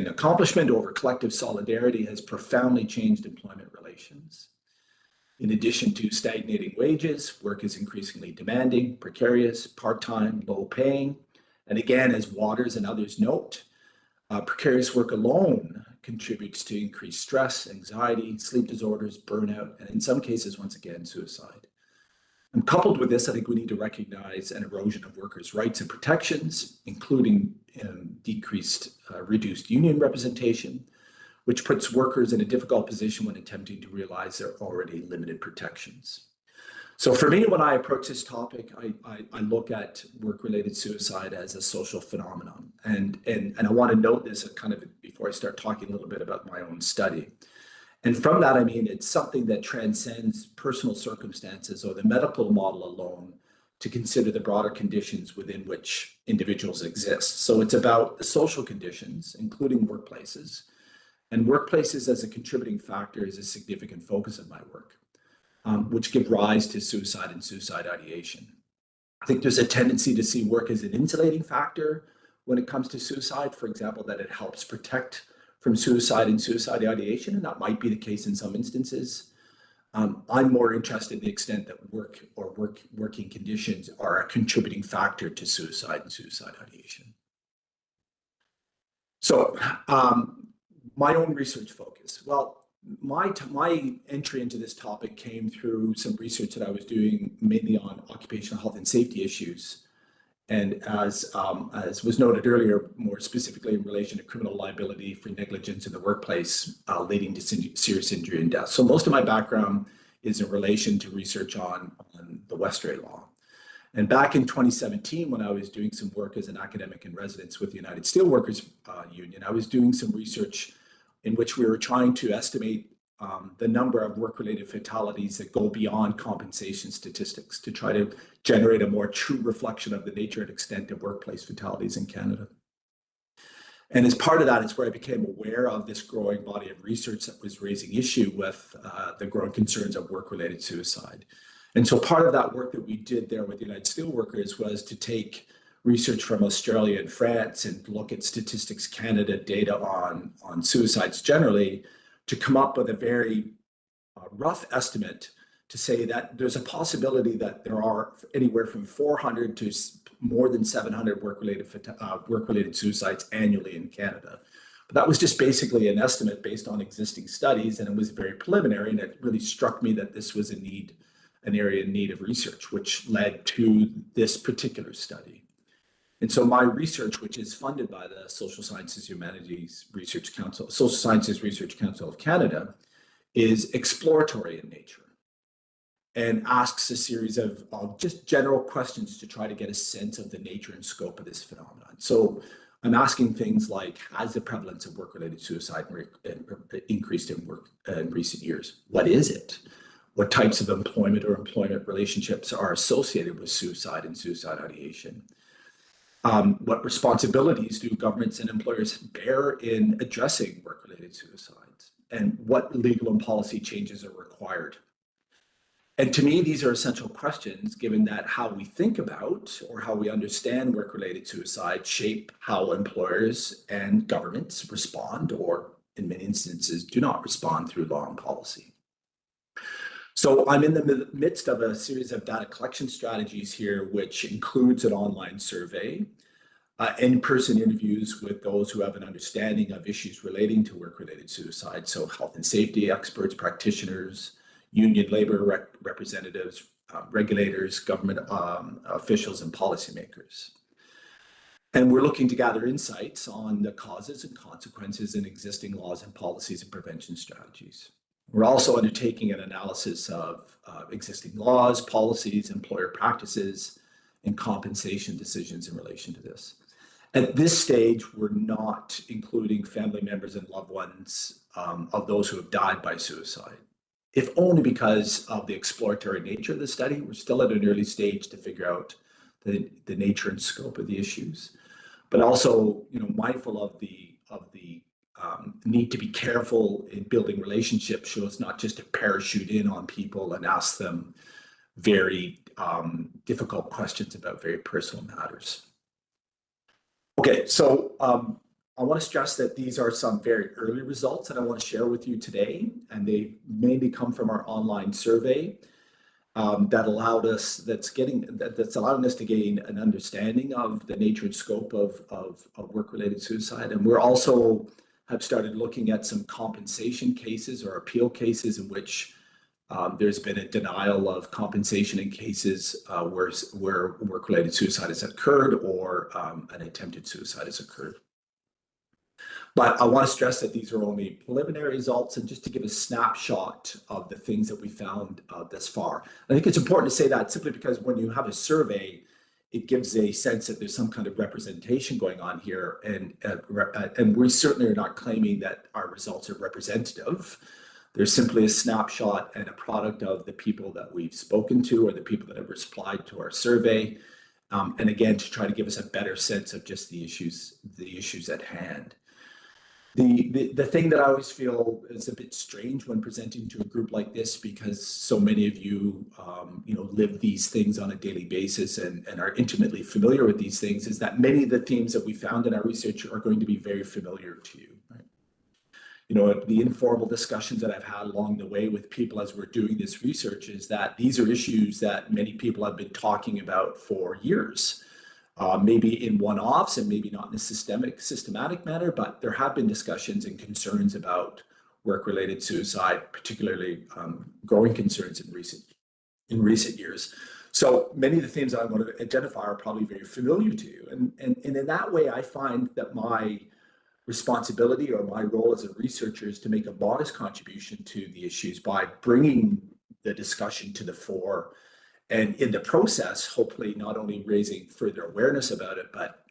accomplishment over collective solidarity, has profoundly changed employment relations. In addition to stagnating wages, work is increasingly demanding, precarious, part-time, low-paying. And again, as Waters and others note, precarious work alone contributes to increased stress, anxiety, sleep disorders, burnout, and in some cases, once again, suicide. And coupled with this, I think we need to recognize an erosion of workers' rights and protections, including reduced union representation, which puts workers in a difficult position when attempting to realize their already limited protections. So for me, when I approach this topic, I look at work-related suicide as a social phenomenon. And I want to note this kind of before I start talking a little bit about my own study. And from that, I mean, it's something that transcends personal circumstances or the medical model alone to consider the broader conditions within which individuals exist. So it's about the social conditions, including workplaces. And workplaces as a contributing factor is a significant focus of my work. which give rise to suicide and suicide ideation. I think there's a tendency to see work as an insulating factor when it comes to suicide, for example, that it helps protect from suicide and suicide ideation, and that might be the case in some instances. I'm more interested in the extent that working conditions are a contributing factor to suicide and suicide ideation. So my own research focus. Well, my entry into this topic came through some research that I was doing mainly on occupational health and safety issues. And as was noted earlier, more specifically in relation to criminal liability for negligence in the workplace leading to serious injury and death. So most of my background is in relation to research on the Westray Law. And back in 2017, when I was doing some work as an academic in residence with the United Steelworkers Union, I was doing some research in which we were trying to estimate the number of work-related fatalities that go beyond compensation statistics to try to generate a more true reflection of the nature and extent of workplace fatalities in Canada. And as part of that, it's where I became aware of this growing body of research that was raising issue with the growing concerns of work-related suicide. And so part of that work that we did there with the United Steelworkers was to take research from Australia and France and look at Statistics Canada data on suicides generally to come up with a very rough estimate to say that there's a possibility that there are anywhere from 400 to more than 700 work-related suicides annually in Canada. But that was just basically an estimate based on existing studies, and it was very preliminary, and it really struck me that this was an area in need of research, which led to this particular study. And so my research, which is funded by the Social Sciences Research Council of Canada, is exploratory in nature and asks a series of just general questions to try to get a sense of the nature and scope of this phenomenon. So I'm asking things like, has the prevalence of work-related suicide increased in recent years? What is it? What types of employment or employment relationships are associated with suicide and suicide ideation? What responsibilities do governments and employers bear in addressing work-related suicides? And what legal and policy changes are required? And to me, these are essential questions, given that how we think about or how we understand work-related suicide shape how employers and governments respond, or in many instances do not respond through law and policy. So I'm in the midst of a series of data collection strategies here, which includes an online survey, in-person interviews with those who have an understanding of issues relating to work-related suicide, so health and safety experts, practitioners, union labor representatives, regulators, government officials, and policymakers. And we're looking to gather insights on the causes and consequences in existing laws and policies and prevention strategies. We're also undertaking an analysis of existing laws, policies, employer practices, and compensation decisions in relation to this. At this stage, we're not including family members and loved ones of those who have died by suicide, if only because of the exploratory nature of the study. We're still at an early stage to figure out the nature and scope of the issues, but also, mindful of the need to be careful in building relationships, so it's not just to parachute in on people and ask them very difficult questions about very personal matters. Okay, so I want to stress that these are some very early results that I want to share with you today, and they mainly come from our online survey that's allowing us to gain an understanding of the nature and scope of work-related suicide. And we're also have started looking at some compensation cases or appeal cases in which there's been a denial of compensation in cases where work-related suicide has occurred or an attempted suicide has occurred. But I want to stress that these are only preliminary results, and just to give a snapshot of the things that we found thus far. I think it's important to say that simply because when you have a survey, it gives a sense that there's some kind of representation going on here, and we certainly are not claiming that our results are representative. There's simply a snapshot and a product of the people that we've spoken to or the people that have replied to our survey, and again, to try to give us a better sense of just the issues at hand. The thing that I always feel is a bit strange when presenting to a group like this, because so many of you, live these things on a daily basis and are intimately familiar with these things, is that many of the themes that we found in our research are going to be very familiar to you. Right? The informal discussions that I've had along the way with people as we're doing this research is that these are issues that many people have been talking about for years. Maybe in one-offs and maybe not in a systematic manner, but there have been discussions and concerns about work-related suicide, particularly growing concerns in recent years. So many of the themes that I'm going to identify are probably very familiar to you. And in that way, I find that my responsibility or my role as a researcher is to make a modest contribution to the issues by bringing the discussion to the fore. And in the process, hopefully not only raising further awareness about it, but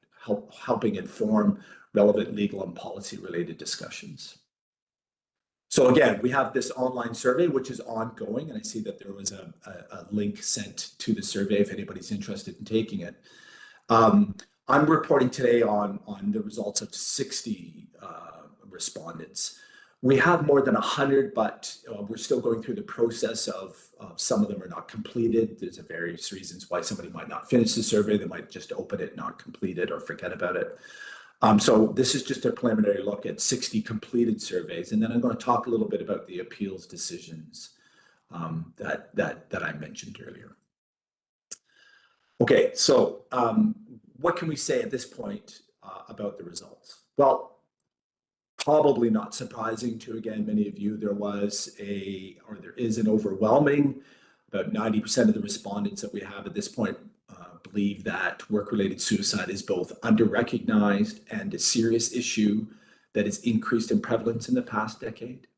helping inform relevant legal and policy related discussions. So again, we have this online survey, which is ongoing. And I see that there was a link sent to the survey if anybody's interested in taking it. I'm reporting today on the results of 60 respondents. We have more than 100, but we're still going through the process of some of them are not completed. There's various reasons why somebody might not finish the survey. They might just open it, not complete it, or forget about it. So this is just a preliminary look at 60 completed surveys. And then I'm going to talk a little bit about the appeals decisions that I mentioned earlier. Okay, so what can we say at this point about the results? Well, probably not surprising to, again, many of you, there is an overwhelming, about 90% of the respondents that we have at this point believe that work-related suicide is both under-recognized and a serious issue that has increased in prevalence in the past decade.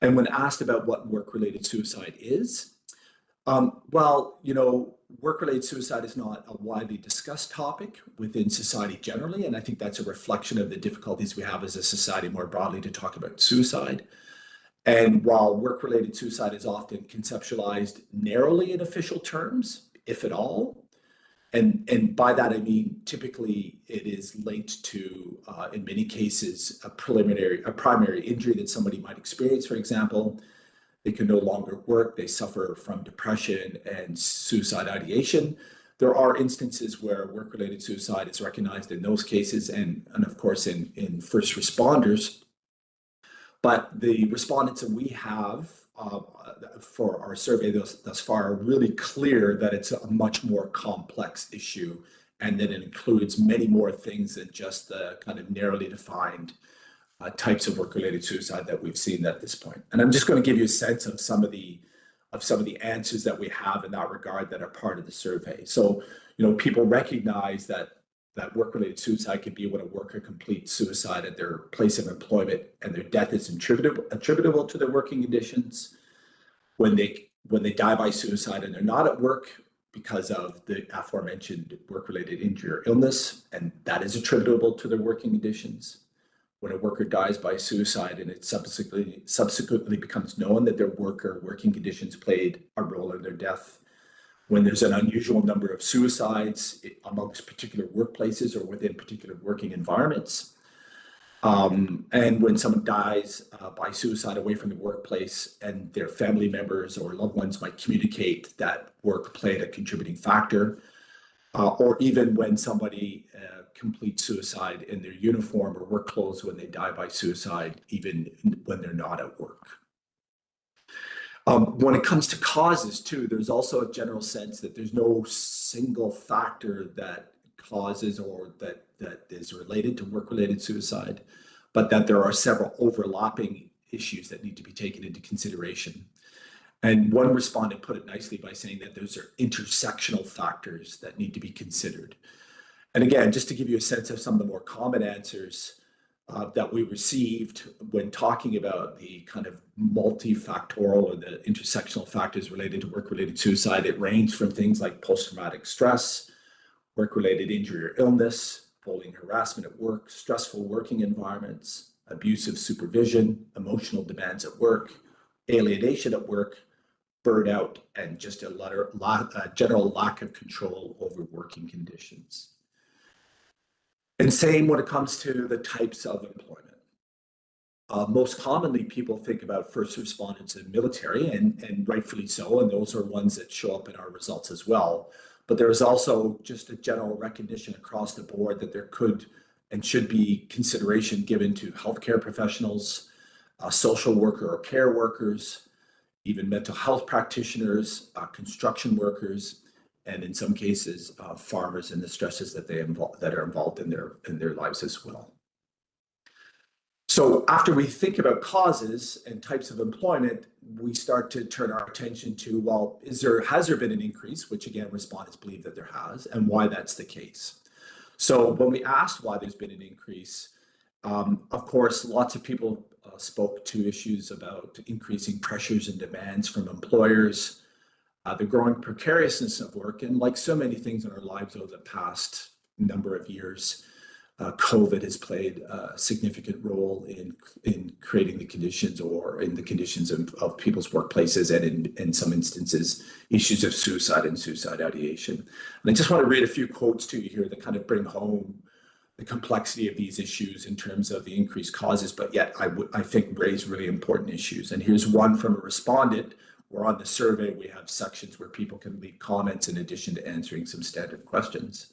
And when asked about what work-related suicide is, work-related suicide is not a widely discussed topic within society generally, and I think that's a reflection of the difficulties we have as a society more broadly to talk about suicide. And while work-related suicide is often conceptualized narrowly in official terms, if at all, and by that I mean typically it is linked to, in many cases, a primary injury that somebody might experience, for example. They can no longer work, they suffer from depression and suicide ideation. There are instances where work-related suicide is recognized in those cases and of course in first responders. But the respondents that we have for our survey thus far are really clear that it's a much more complex issue and that it includes many more things than just the kind of narrowly defined types of work-related suicide that we've seen at this point. And I'm just going to give you a sense of some of the answers that we have in that regard that are part of the survey. So, people recognize that work-related suicide can be when a worker completes suicide at their place of employment and their death is attributable to their working conditions. When they die by suicide and they're not at work because of the aforementioned work-related injury or illness, and that is attributable to their working conditions. When a worker dies by suicide and it subsequently becomes known that their working conditions played a role in their death. When there's an unusual number of suicides amongst particular workplaces or within particular working environments. And when someone dies by suicide away from the workplace and their family members or loved ones might communicate that work played a contributing factor. Or even when somebody completes suicide in their uniform or work clothes when they die by suicide, even when they're not at work. When it comes to causes too, there's also a general sense that there's no single factor that causes or that is related to work-related suicide, but that there are several overlapping issues that need to be taken into consideration. And one respondent put it nicely by saying that those are intersectional factors that need to be considered. And again, just to give you a sense of some of the more common answers that we received when talking about the kind of multifactorial or the intersectional factors related to work-related suicide, it ranged from things like post-traumatic stress, work-related injury or illness, bullying, harassment at work, stressful working environments, abusive supervision, emotional demands at work, alienation at work, burnout, and just a general lack of control over working conditions. And same when it comes to the types of employment. Most commonly, people think about first responders and military, and rightfully so, and those are ones that show up in our results as well. But there is also just a general recognition across the board that there could and should be consideration given to healthcare professionals, social worker or care workers, even mental health practitioners, construction workers, and in some cases, farmers and the stresses that that are involved in their lives as well. So after we think about causes and types of employment, we start to turn our attention to, well, has there been an increase, which again, respondents believe that there has, and why that's the case. So when we asked why there's been an increase, of course, lots of people spoke to issues about increasing pressures and demands from employers, the growing precariousness of work, and like so many things in our lives over the past number of years, COVID has played a significant role in creating the conditions or in the conditions of people's workplaces, and in some instances, issues of suicide and suicide ideation. And I just want to read a few quotes to you here that kind of bring home the complexity of these issues in terms of the increased causes, but yet I think raise really important issues. And here's one from a respondent, where on the survey we have sections where people can leave comments in addition to answering some standard questions.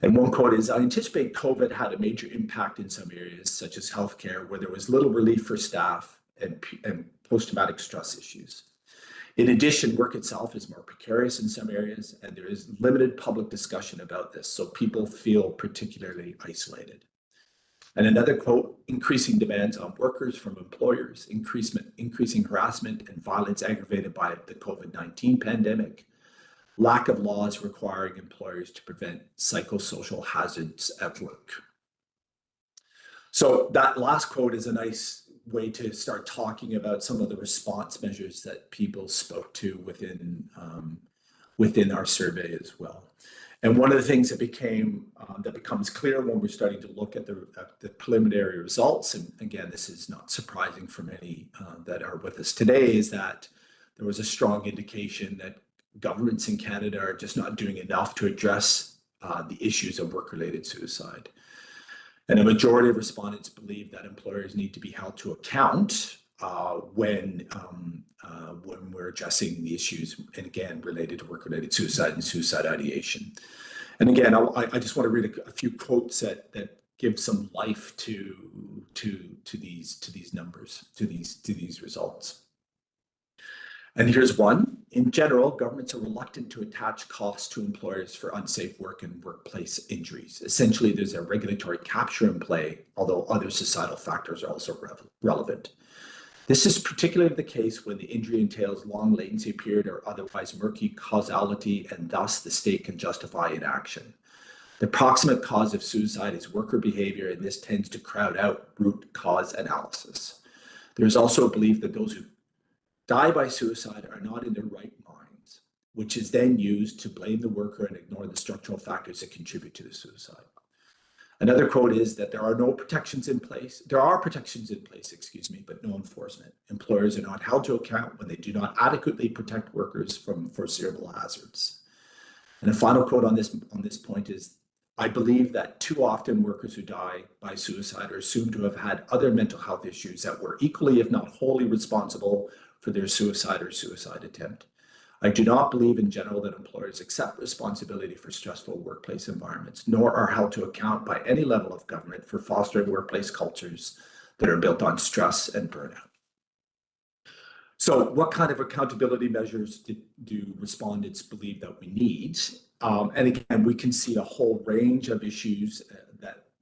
And one quote is, I anticipate COVID had a major impact in some areas, such as healthcare, where there was little relief for staff and post-traumatic stress issues. In addition, work itself is more precarious in some areas, and there is limited public discussion about this, so people feel particularly isolated. And another quote, increasing demands on workers from employers, increasing harassment and violence aggravated by the COVID-19 pandemic, lack of laws requiring employers to prevent psychosocial hazards at work. So that last quote is a nice way to start talking about some of the response measures that people spoke to within our survey as well. And one of the things that becomes clear when we're starting to look at the preliminary results, and again, this is not surprising for many that are with us today, is that there was a strong indication that governments in Canada are just not doing enough to address the issues of work-related suicide. And a majority of respondents believe that employers need to be held to account when we're addressing the issues, and again, related to work-related suicide and suicide ideation. And again, I just want to read a few quotes that give some life to these numbers, to these results. And here's one. In general, governments are reluctant to attach costs to employers for unsafe work and workplace injuries. Essentially, there's a regulatory capture in play, although other societal factors are also relevant. This is particularly the case when the injury entails long latency period or otherwise murky causality, and thus the state can justify inaction. The proximate cause of suicide is worker behavior, and this tends to crowd out root cause analysis. There is also a belief that those who die by suicide are not in their right minds, which is then used to blame the worker and ignore the structural factors that contribute to the suicide. Another quote is that there are protections in place, but no enforcement. Employers are not held to account when they do not adequately protect workers from foreseeable hazards. And a final quote on this point is, I believe that too often workers who die by suicide are assumed to have had other mental health issues that were equally, if not wholly, responsible for their suicide or suicide attempt. I do not believe in general that employers accept responsibility for stressful workplace environments, nor are held to account by any level of government for fostering workplace cultures that are built on stress and burnout. So what kind of accountability measures do respondents believe that we need? And again, we can see a whole range of issues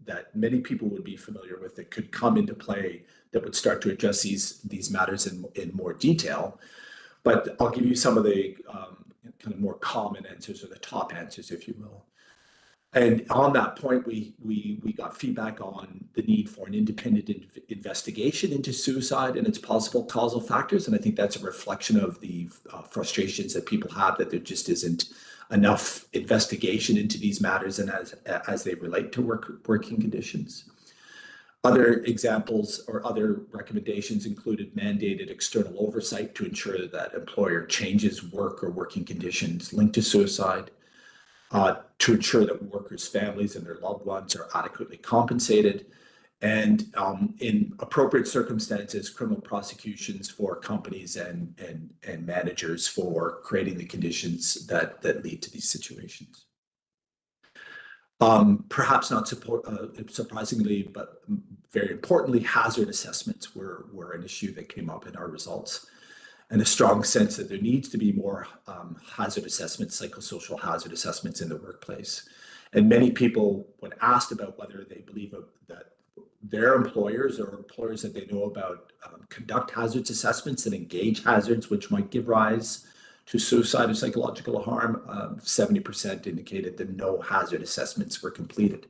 that many people would be familiar with that could come into play that would start to address these matters in more detail. But I'll give you some of the kind of more common answers, or the top answers, if you will. And on that point, we got feedback on the need for an independent investigation into suicide and its possible causal factors. And I think that's a reflection of the frustrations that people have, that there just isn't enough investigation into these matters and as they relate to working conditions. Other examples or other recommendations included mandated external oversight to ensure that employer changes work or working conditions linked to suicide, to ensure that workers' families and their loved ones are adequately compensated, and in appropriate circumstances, criminal prosecutions for companies and managers for creating the conditions that lead to these situations. Perhaps not surprisingly, but very importantly, hazard assessments were an issue that came up in our results, and a strong sense that there needs to be more hazard assessments, psychosocial hazard assessments in the workplace. And many people, when asked about whether they believe that their employers or employers that they know about conduct hazards assessments and engage hazards which might give rise to suicide or psychological harm, 70% indicated that no hazard assessments were completed.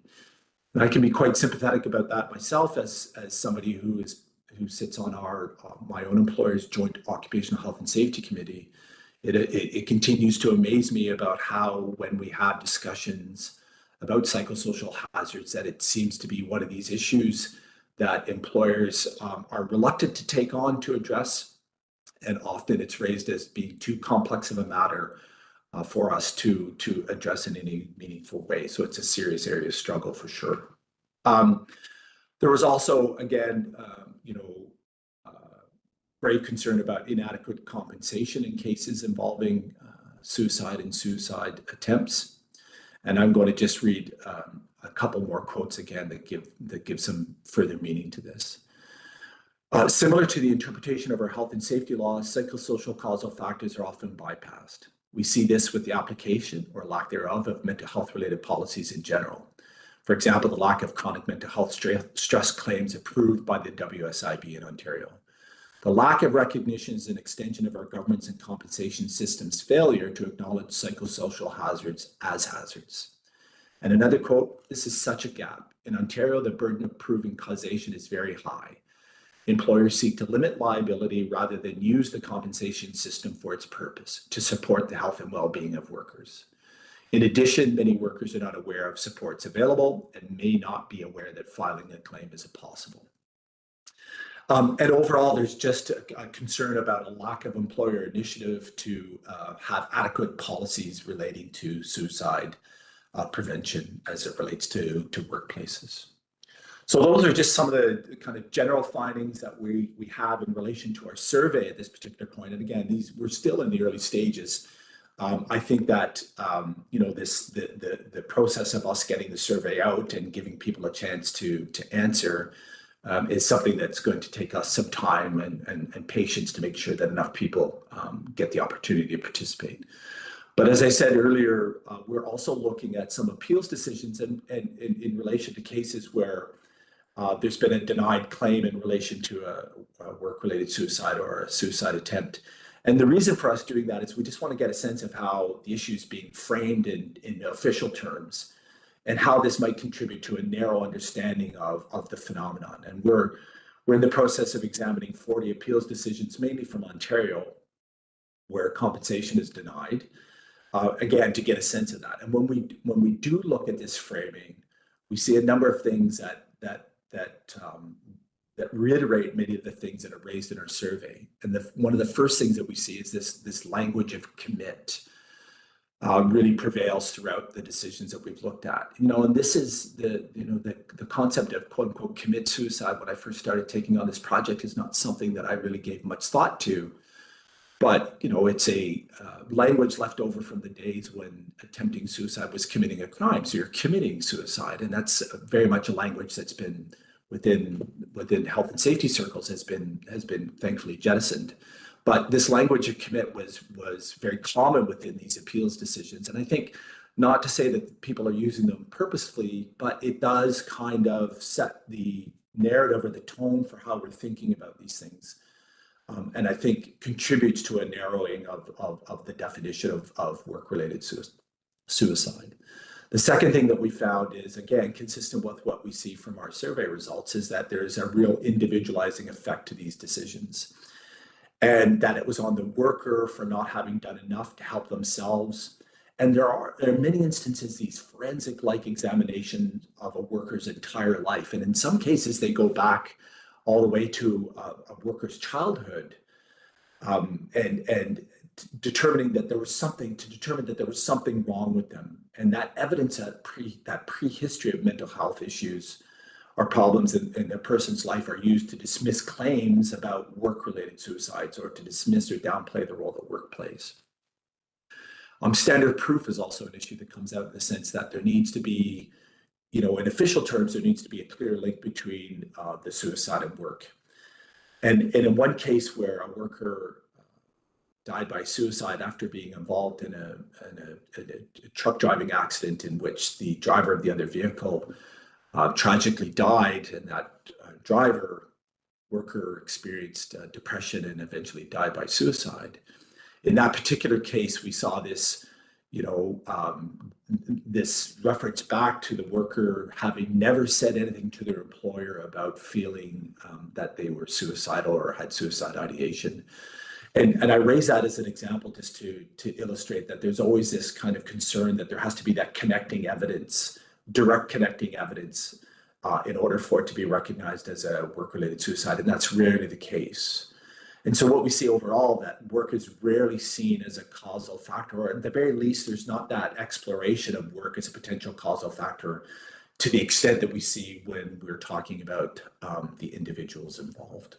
And I can be quite sympathetic about that myself as somebody who sits on my own employer's joint occupational health and safety committee. It continues to amaze me about how, when we have discussions about psychosocial hazards, that it seems to be one of these issues that employers are reluctant to take on to address. And often it's raised as being too complex of a matter for us to address in any meaningful way. So it's a serious area of struggle for sure. There was also, again, grave concern about inadequate compensation in cases involving suicide and suicide attempts. And I'm going to just read a couple more quotes again that give some further meaning to this. Similar to the interpretation of our health and safety laws, psychosocial causal factors are often bypassed. We see this with the application or lack thereof of mental health related policies in general. For example, the lack of chronic mental health stress claims approved by the WSIB in Ontario. The lack of recognition is an extension of our government's and compensation system's failure to acknowledge psychosocial hazards as hazards. And another quote, this is such a gap. In Ontario, the burden of proving causation is very high. Employers seek to limit liability rather than use the compensation system for its purpose, to support the health and well-being of workers. In addition, many workers are not aware of supports available and may not be aware that filing a claim is possible. And overall, there's just a concern about a lack of employer initiative to have adequate policies relating to suicide prevention as it relates to workplaces. So those are just some of the kind of general findings that we have in relation to our survey at this particular point. And again, we're still in the early stages. I think that the process of us getting the survey out and giving people a chance to answer is something that's going to take us some time and patience to make sure that enough people get the opportunity to participate. But as I said earlier, we're also looking at some appeals decisions and in relation to cases where there's been a denied claim in relation to a work-related suicide or a suicide attempt. And the reason for us doing that is we just want to get a sense of how the issue is being framed in official terms and how this might contribute to a narrow understanding of the phenomenon. And we're in the process of examining 40 appeals decisions, mainly from Ontario, where compensation is denied, again, to get a sense of that. And when we do look at this framing, we see a number of things that reiterate many of the things that are raised in our survey. And one of the first things that we see is this language of commit really prevails throughout the decisions that we've looked at. And this is the concept of quote unquote commit suicide. When I first started taking on this project, is not something that I really gave much thought to. But it's a language left over from the days when attempting suicide was committing a crime. So you're committing suicide, and that's very much a language that's been within health and safety circles has been thankfully jettisoned. But this language of commit was very common within these appeals decisions, and I think not to say that people are using them purposefully, but it does kind of set the narrative or the tone for how we're thinking about these things. And I think contributes to a narrowing of the definition of work-related suicide. The second thing that we found is, again, consistent with what we see from our survey results, is that there's a real individualizing effect to these decisions. And that it was on the worker for not having done enough to help themselves. And there are many instances, these forensic-like examinations of a worker's entire life. And in some cases, they go back all the way to a worker's childhood, and determining that there was something wrong with them. And that evidence that prehistory of mental health issues or problems in a person's life are used to dismiss claims about work-related suicides or to dismiss or downplay the role that work plays. Standard proof is also an issue that comes out in the sense that there needs to be, in official terms, there needs to be a clear link between the suicide and work. And in one case where a worker died by suicide after being involved in a truck driving accident in which the driver of the other vehicle tragically died, and that worker experienced depression and eventually died by suicide. In that particular case, we saw this, this reference back to the worker having never said anything to their employer about feeling that they were suicidal or had suicide ideation. And I raise that as an example just to illustrate that there's always this kind of concern that there has to be that connecting evidence, direct connecting evidence, in order for it to be recognized as a work-related suicide, and that's rarely the case. And so what we see overall, that work is rarely seen as a causal factor, or at the very least, there's not that exploration of work as a potential causal factor to the extent that we see when we're talking about the individuals involved.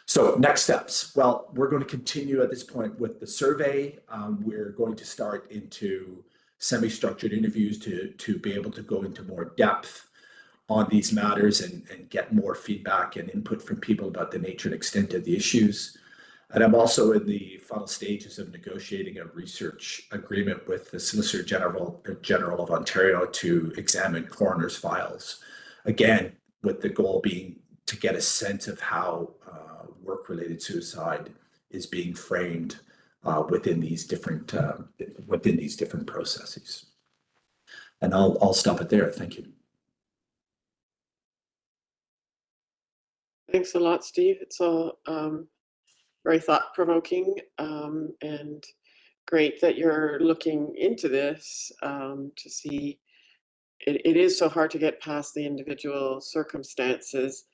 So next steps. Well, we're going to continue at this point with the survey. We're going to start into semi-structured interviews to be able to go into more depth on these matters and get more feedback and input from people about the nature and extent of the issues. And I'm also in the final stages of negotiating a research agreement with the Solicitor General of Ontario to examine coroner's files. Again, with the goal being to get a sense of how work-related suicide is being framed within these different processes. And I'll stop it there. Thank you. Thanks a lot, Steve. It's all very thought-provoking and great that you're looking into this to see. It is so hard to get past the individual circumstances,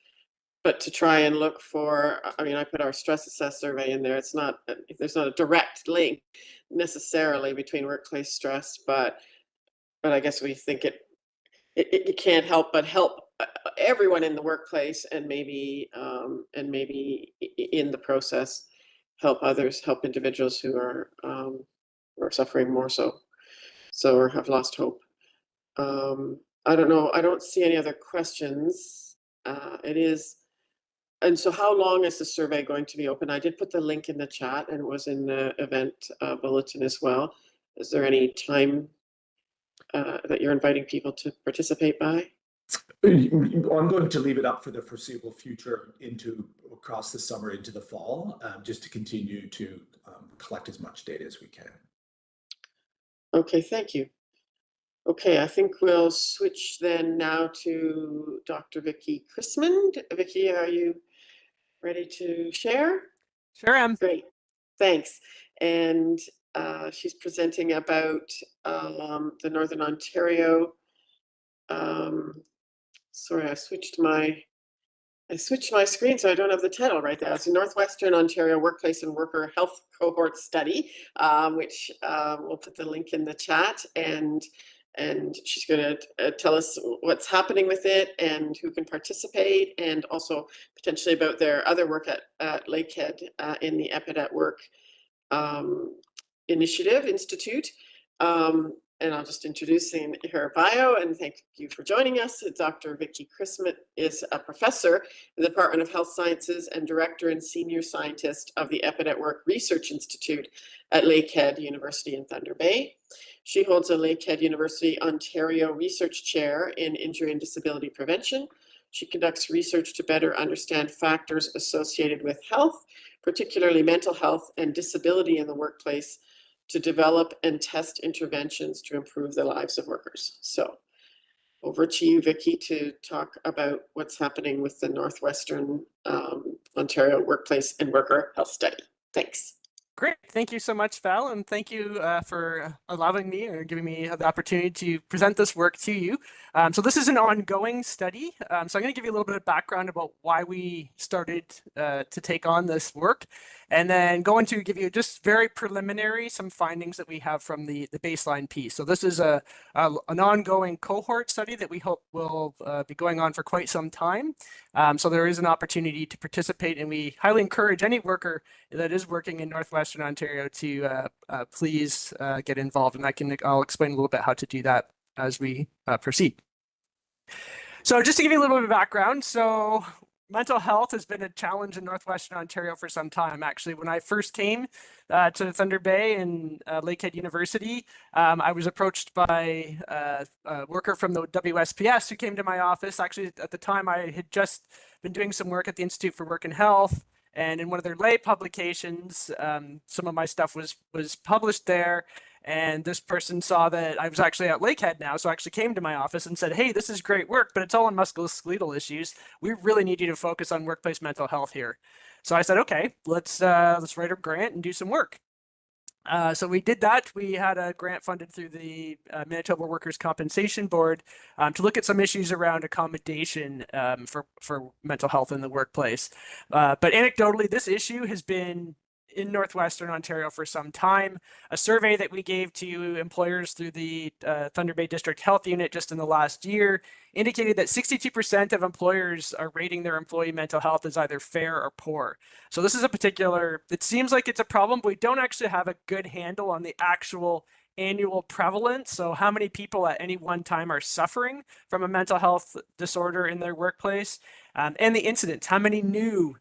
but to try and look for, I put our stress assess survey in there. There's not a direct link necessarily between workplace stress, but I guess we think it can't help but help everyone in the workplace, and maybe in the process help others, help individuals who are suffering more so or have lost hope. I don't know. I don't see any other questions. And so how long is the survey going to be open? I did put the link in the chat, and it was in the event bulletin as well. Is there any time that you're inviting people to participate by? I'm going to leave it up for the foreseeable future across the summer into the fall, just to continue to collect as much data as we can. Okay, thank you. Okay, I think we'll switch then now to Dr. Vicki Chrisman. Vicki, are you ready to share? Sure am. Great, thanks. And she's presenting about the Northern Ontario. Sorry, I switched my screen, so I don't have the title right there. It's a Northwestern Ontario Workplace and Worker Health Cohort Study, which we'll put the link in the chat, and she's going to tell us what's happening with it and who can participate, and also potentially about their other work at Lakehead in the EPID at Work Institute. And I'll just introduce her bio and thank you for joining us. Dr. Vicki Chrisman is a professor in the Department of Health Sciences and director and senior scientist of the EPID at Work Research Institute at Lakehead University in Thunder Bay. She holds a Lakehead University Ontario Research Chair in Injury and Disability Prevention. She conducts research to better understand factors associated with health, particularly mental health and disability in the workplace, to develop and test interventions to improve the lives of workers. So over to you, Vicki, to talk about what's happening with the Northwestern Ontario Workplace and Worker Health Study. Thanks. Great. Thank you so much, Val, and thank you for allowing me or giving me the opportunity to present this work to you. So this is an ongoing study. So I'm going to give you a little bit of background about why we started to take on this work. and then going to give you just very preliminary some findings that we have from the baseline piece. So this is an ongoing cohort study that we hope will be going on for quite some time. So there is an opportunity to participate, and we highly encourage any worker that is working in Northwestern Ontario to please get involved. And I'll explain a little bit how to do that as we proceed. So just to give you a little bit of background, so mental health has been a challenge in Northwestern Ontario for some time. Actually, when I first came to Thunder Bay and Lakehead University, I was approached by a worker from the WSPS who came to my office. Actually, at the time, I had just been doing some work at the Institute for Work and Health, and in one of their lay publications, some of my stuff was published there. And this person saw that I was actually at Lakehead now, so actually came to my office and said, "Hey, this is great work, but it's all on musculoskeletal issues. We really need you to focus on workplace mental health here." So I said, "Okay, let's write a grant and do some work." So we did that. We had a grant funded through the Manitoba Workers' Compensation Board to look at some issues around accommodation for mental health in the workplace. But anecdotally, this issue has been in Northwestern Ontario for some time. A survey that we gave to employers through the Thunder Bay District Health Unit just in the last year indicated that 62% of employers are rating their employee mental health as either fair or poor. So this is it seems like it's a problem, but we don't actually have a good handle on the actual annual prevalence. So how many people at any one time are suffering from a mental health disorder in their workplace, and the incidents, how many new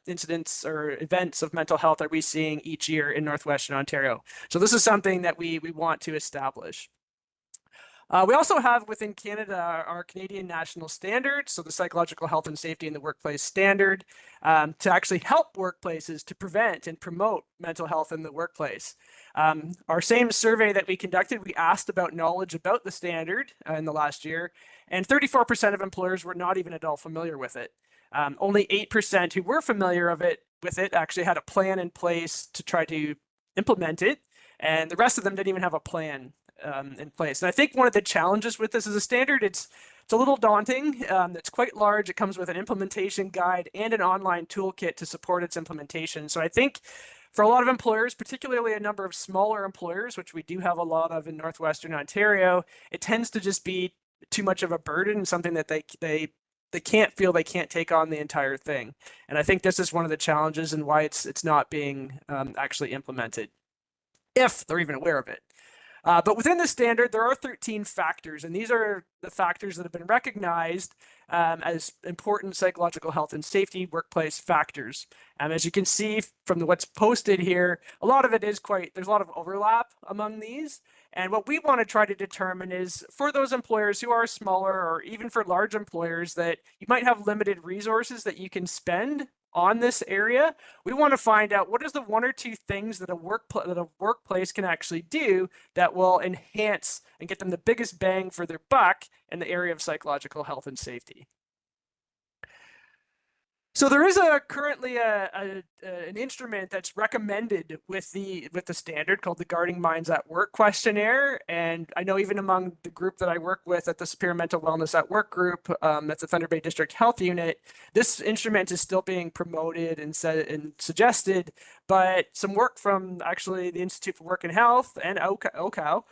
incidents or events of mental health are we seeing each year in Northwestern Ontario? So this is something that we want to establish. We also have within Canada our Canadian National Standards, so the Psychological Health and Safety in the Workplace Standard, to actually help workplaces to prevent and promote mental health in the workplace. Our same survey that we conducted, we asked about knowledge about the standard in the last year, and 34% of employers were not even at all familiar with it. Only 8% who were familiar with it actually had a plan in place to try to implement it, and the rest of them didn't even have a plan in place. And I think one of the challenges with this as a standard, it's a little daunting. It's quite large. It comes with an implementation guide and an online toolkit to support its implementation. So I think for a lot of employers, particularly a number of smaller employers, which we do have a lot of in Northwestern Ontario, it tends to just be too much of a burden, something that they can't feel they can't take on the entire thing. And I think this is one of the challenges and why it's not being actually implemented, if they're even aware of it. But within the standard, there are 13 factors, and these are the factors that have been recognized as important psychological health and safety workplace factors. As you can see from what's posted here, a lot of it is there's a lot of overlap among these. And what we want to try to determine is for those employers who are smaller, or even for large employers that you might have limited resources that you can spend on this area, we want to find out what is the one or two things that a workplace can actually do that will enhance and get them the biggest bang for their buck in the area of psychological health and safety. So there is currently an instrument that's recommended with the standard called the Guarding Minds at Work questionnaire. And I know even among the group that I work with at the Superior Mental Wellness at Work group, that's the Thunder Bay District Health Unit, this instrument is still being promoted and suggested. But some work from actually the Institute for Work and Health and OCAL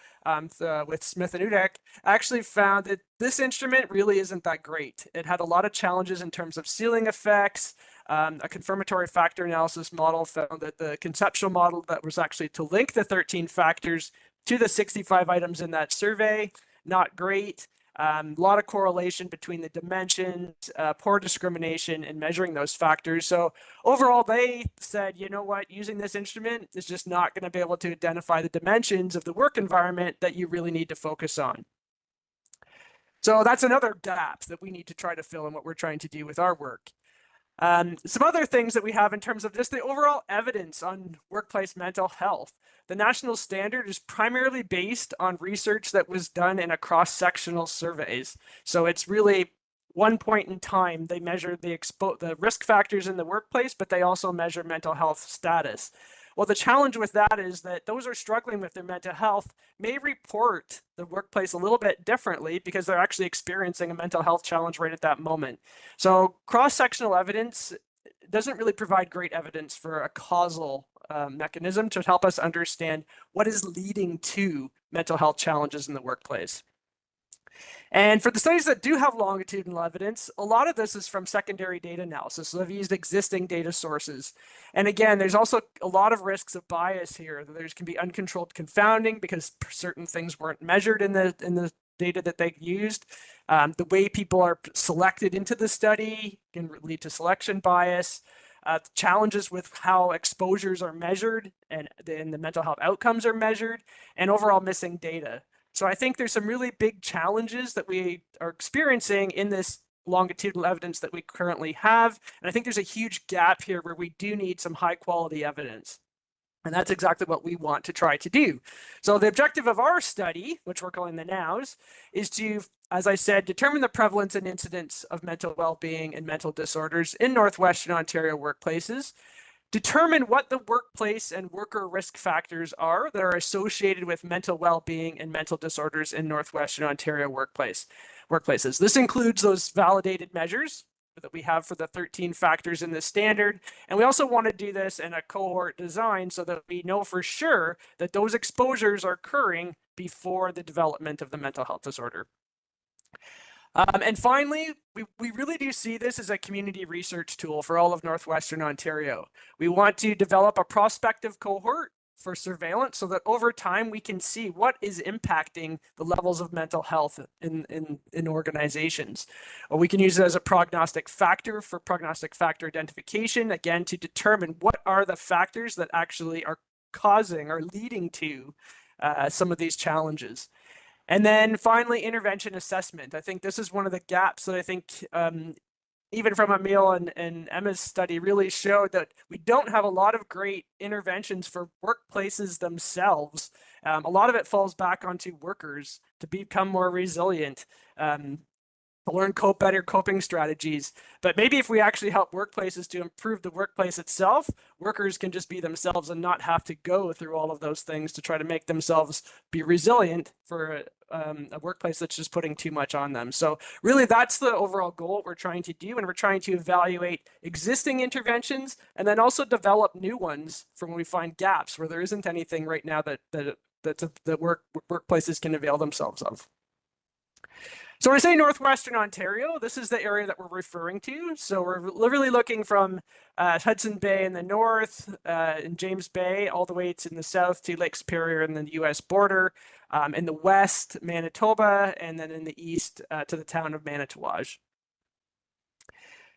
with Smith and Udek actually found that this instrument really isn't that great. It had a lot of challenges in terms of ceiling effects. A confirmatory factor analysis model found that the conceptual model that was actually to link the 13 factors to the 65 items in that survey, not great. A lot of correlation between the dimensions, poor discrimination in measuring those factors. So overall, they said, you know what, using this instrument is just not going to be able to identify the dimensions of the work environment that you really need to focus on. So that's another gap that we need to try to fill in what we're trying to do with our work. Some other things that we have in terms of just the overall evidence on workplace mental health. The national standard is primarily based on research that was done in a cross-sectional surveys. So it's really one point in time, they measure the risk factors in the workplace, but they also measure mental health status. Well, the challenge with that is that those who are struggling with their mental health may report the workplace a little bit differently because they're actually experiencing a mental health challenge right at that moment. So cross-sectional evidence doesn't really provide great evidence for a causal mechanism to help us understand what is leading to mental health challenges in the workplace. And for the studies that do have longitudinal evidence, a lot of this is from secondary data analysis. So they've used existing data sources. And again, there's also a lot of risks of bias here. There can be uncontrolled confounding because certain things weren't measured in the data that they used. The way people are selected into the study can lead to selection bias. Challenges with how exposures are measured and the mental health outcomes are measured, and overall missing data. So I think there's some really big challenges that we are experiencing in this longitudinal evidence that we currently have. And I think there's a huge gap here where we do need some high quality evidence. And that's exactly what we want to try to do. So the objective of our study, which we're calling the NOWS, is to, as I said, determine the prevalence and incidence of mental well-being and mental disorders in Northwestern Ontario workplaces, determine what the workplace and worker risk factors are that are associated with mental well-being and mental disorders in Northwestern Ontario workplaces. This includes those validated measures that we have for the 13 factors in the standard. And we also want to do this in a cohort design so that we know for sure that those exposures are occurring before the development of the mental health disorder. And finally, we really do see this as a community research tool for all of Northwestern Ontario. We want to develop a prospective cohort for surveillance so that over time we can see what is impacting the levels of mental health in organizations. Or we can use it as a prognostic factor for prognostic factor identification, again, to determine what are the factors that actually are causing or leading to some of these challenges. And then finally, intervention assessment. I think this is one of the gaps that I think even from Emile and Emma's study really showed that we don't have a lot of great interventions for workplaces themselves. A lot of it falls back onto workers to become more resilient, to learn better coping strategies. But maybe if we actually help workplaces to improve the workplace itself, workers can just be themselves and not have to go through all of those things to try to make themselves be resilient for a workplace that's just putting too much on them. So really that's the overall goal we're trying to do, and we're trying to evaluate existing interventions and then also develop new ones from when we find gaps where there isn't anything right now that workplaces can avail themselves of. So when I say Northwestern Ontario, this is the area that we're referring to. So we're literally looking from Hudson Bay in the north, in James Bay, all the way to the south to Lake Superior and the US border, in the west, Manitoba, and then in the east to the town of Manitouwadge.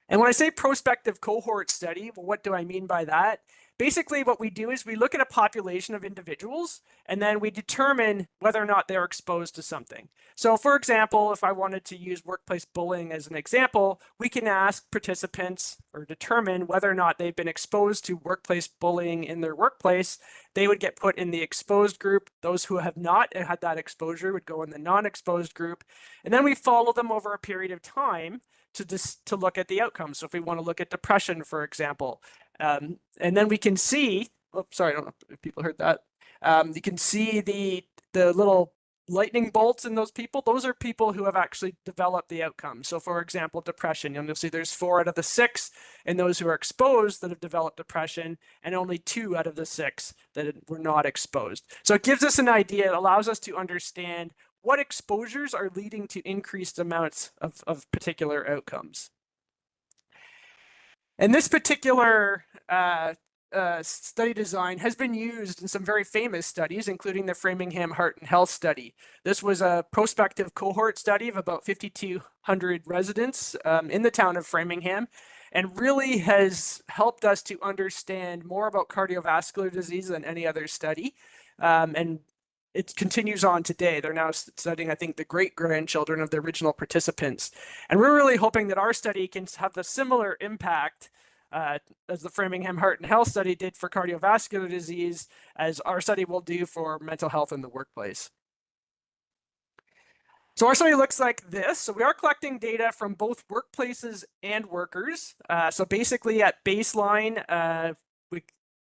And when I say prospective cohort study, well, what do I mean by that? Basically, what we do is we look at a population of individuals, and then we determine whether or not they're exposed to something. So for example, if I wanted to use workplace bullying as an example, we can ask participants or determine whether or not they've been exposed to workplace bullying in their workplace. They would get put in the exposed group. Those who have not had that exposure would go in the non-exposed group. And then we follow them over a period of time to look at the outcomes. So if we want to look at depression, for example, and then we can see, oh, sorry, I don't know if people heard that. You can see the little lightning bolts in those people. Those are people who have actually developed the outcome. So for example, depression, you'll see there's 4 out of the 6 in those who are exposed that have developed depression, and only 2 out of the 6 that were not exposed. So it gives us an idea. It allows us to understand what exposures are leading to increased amounts of particular outcomes. And this particular study design has been used in some very famous studies, including the Framingham Heart and Health Study. This was a prospective cohort study of about 5,200 residents in the town of Framingham, and really has helped us to understand more about cardiovascular disease than any other study. And it continues on today. They're now studying, I think, the great-grandchildren of the original participants. And we're really hoping that our study can have the similar impact as the Framingham Heart and Health Study did for cardiovascular disease, as our study will do for mental health in the workplace. So our study looks like this. So we are collecting data from both workplaces and workers. So basically at baseline,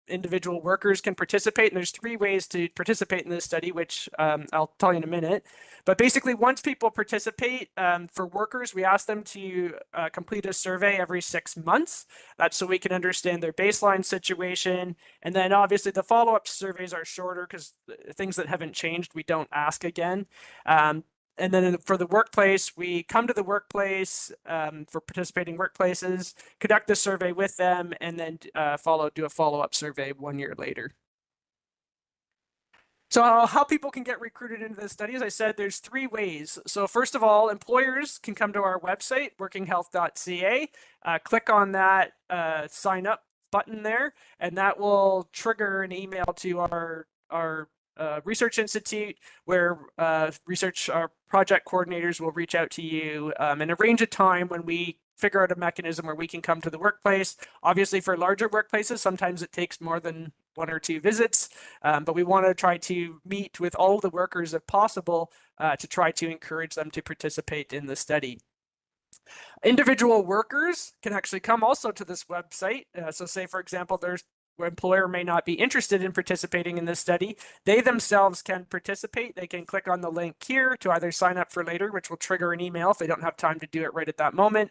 individual workers can participate. And there's 3 ways to participate in this study, which I'll tell you in a minute. But basically, once people participate, for workers, we ask them to complete a survey every 6 months. That's so we can understand their baseline situation. And then obviously the follow-up surveys are shorter because things that haven't changed, we don't ask again. And then for the workplace, we come to the workplace for participating workplaces, conduct the survey with them, and then do a follow-up survey 1 year later. So how people can get recruited into this study, as I said, there's 3 ways. So first of all, employers can come to our website, workinghealth.ca, click on that sign up button there, and that will trigger an email to our research institute, where our project coordinators will reach out to you and arrange a time when we figure out a mechanism where we can come to the workplace. Obviously, for larger workplaces, sometimes it takes more than 1 or 2 visits, but we want to try to meet with all the workers if possible to try to encourage them to participate in the study. Individual workers can actually come also to this website. So say, for example, their employer may not be interested in participating in this study. They themselves can participate. They can click on the link here to either sign up for later, which will trigger an email if they don't have time to do it right at that moment.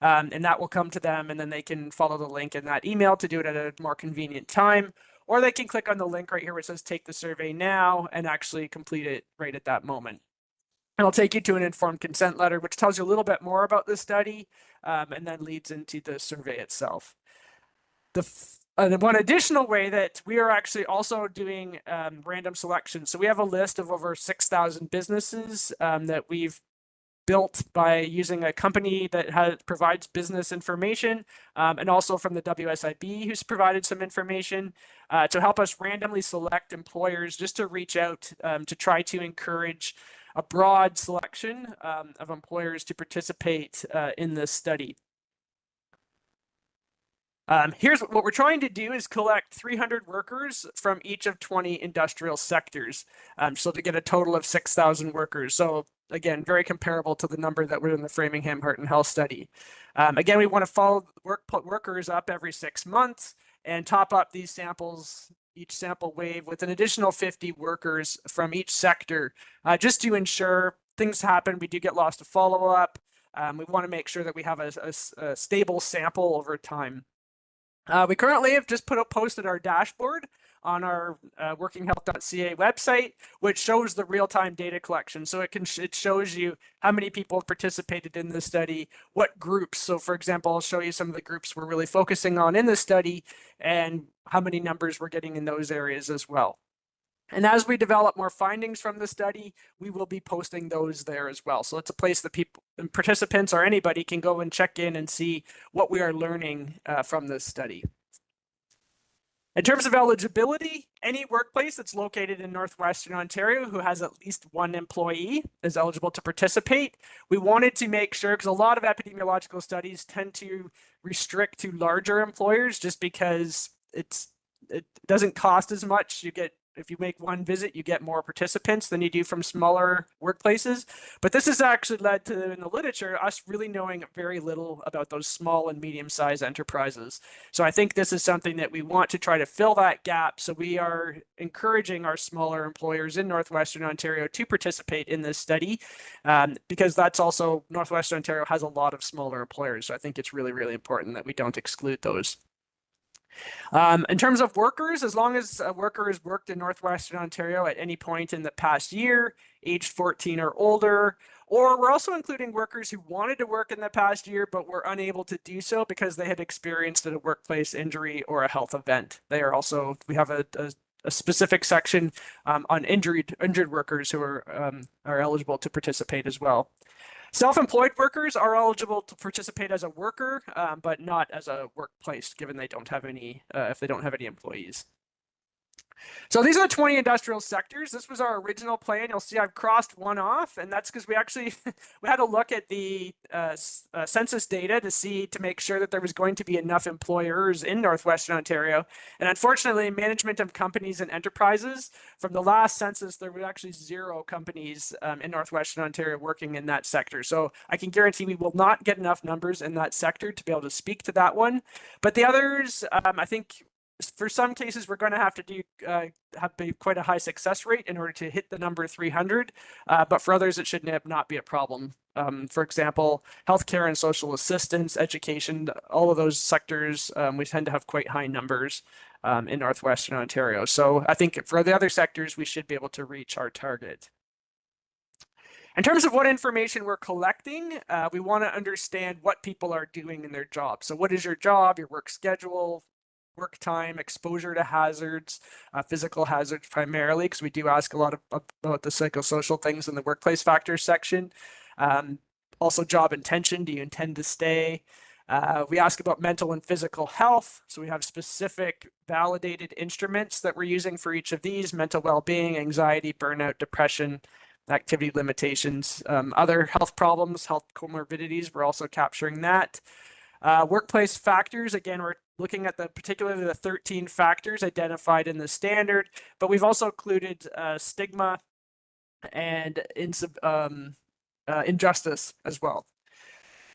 And that will come to them, and then they can follow the link in that email to do it at a more convenient time. Or they can click on the link right here where it says take the survey now and actually complete it right at that moment. And I'll take you to an informed consent letter, which tells you a little bit more about the study and then leads into the survey itself. One additional way that we are actually also doing random selection. So we have a list of over 6,000 businesses that we've built by using a company that provides business information, and also from the WSIB, who's provided some information to help us randomly select employers just to reach out to try to encourage a broad selection of employers to participate in this study. Here's what we're trying to do is collect 300 workers from each of 20 industrial sectors, so to get a total of 6,000 workers. So again, very comparable to the number that were in the Framingham Heart and Health study. Again, we want to follow workers up every 6 months and top up these samples, each sample wave, with an additional 50 workers from each sector, just to ensure things happen. We do get lost to follow up. We want to make sure that we have a stable sample over time. We currently have just posted our dashboard on our workinghealth.ca website, which shows the real-time data collection. So it shows you how many people participated in the study, what groups. So for example, I'll show you some of the groups we're really focusing on in the study and how many numbers we're getting in those areas as well. And as we develop more findings from the study, we will be posting those there as well. So it's a place that people, participants or anybody can go and check in and see what we are learning from this study. In terms of eligibility, any workplace that's located in Northwestern Ontario who has at least 1 employee is eligible to participate. We wanted to make sure, because a lot of epidemiological studies tend to restrict to larger employers just because it doesn't cost as much. If you make 1 visit, you get more participants than you do from smaller workplaces. But this has actually led to, in the literature, us really knowing very little about those small and medium-sized enterprises. So I think this is something that we want to try to fill that gap. So we are encouraging our smaller employers in Northwestern Ontario to participate in this study, because that's also, Northwestern Ontario has a lot of smaller employers. So I think it's really, really important that we don't exclude those. In terms of workers, as long as a worker has worked in Northwestern Ontario at any point in the past year, aged 14 or older, or we're also including workers who wanted to work in the past year but were unable to do so because they had experienced a workplace injury or a health event. We have a specific section on injured workers who are eligible to participate as well. Self-employed workers are eligible to participate as a worker, but not as a workplace, given they don't have any, if they don't have any employees. So these are the 20 industrial sectors. This was our original plan. You'll see I've crossed 1 off, and that's because we had to look at the census data to make sure that there was going to be enough employers in Northwestern Ontario. And unfortunately, management of companies and enterprises, from the last census, there were actually 0 companies in Northwestern Ontario working in that sector. So I can guarantee we will not get enough numbers in that sector to be able to speak to that one. But the others, I think for some cases, we're going to have to do quite a high success rate in order to hit the number 300, but for others, it should not be a problem. For example, healthcare and social assistance, education, all of those sectors, we tend to have quite high numbers in Northwestern Ontario. So I think for the other sectors, we should be able to reach our target. In terms of what information we're collecting, we want to understand what people are doing in their job. So what is your job, your work schedule, work time, exposure to hazards, physical hazards primarily, because we do ask a lot about the psychosocial things in the workplace factors section. Also job intention, do you intend to stay? We ask about mental and physical health. So we have specific validated instruments that we're using for each of these: mental well-being, anxiety, burnout, depression, activity limitations, other health problems, health comorbidities, we're also capturing that. Workplace factors, again, we're looking at particularly the 13 factors identified in the standard, but we've also included stigma and injustice as well.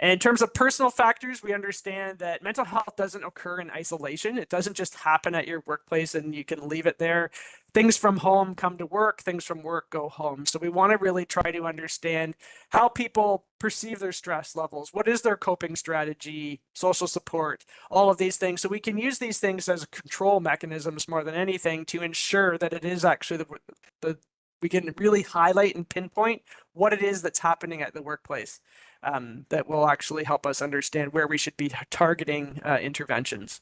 And in terms of personal factors, we understand that mental health doesn't occur in isolation. It doesn't just happen at your workplace and you can leave it there. Things from home come to work, things from work go home. So we want to really try to understand how people perceive their stress levels. What is their coping strategy, social support, all of these things. So we can use these things as control mechanisms more than anything to ensure that it is actually we can really highlight and pinpoint what it is that's happening at the workplace. That will actually help us understand where we should be targeting interventions.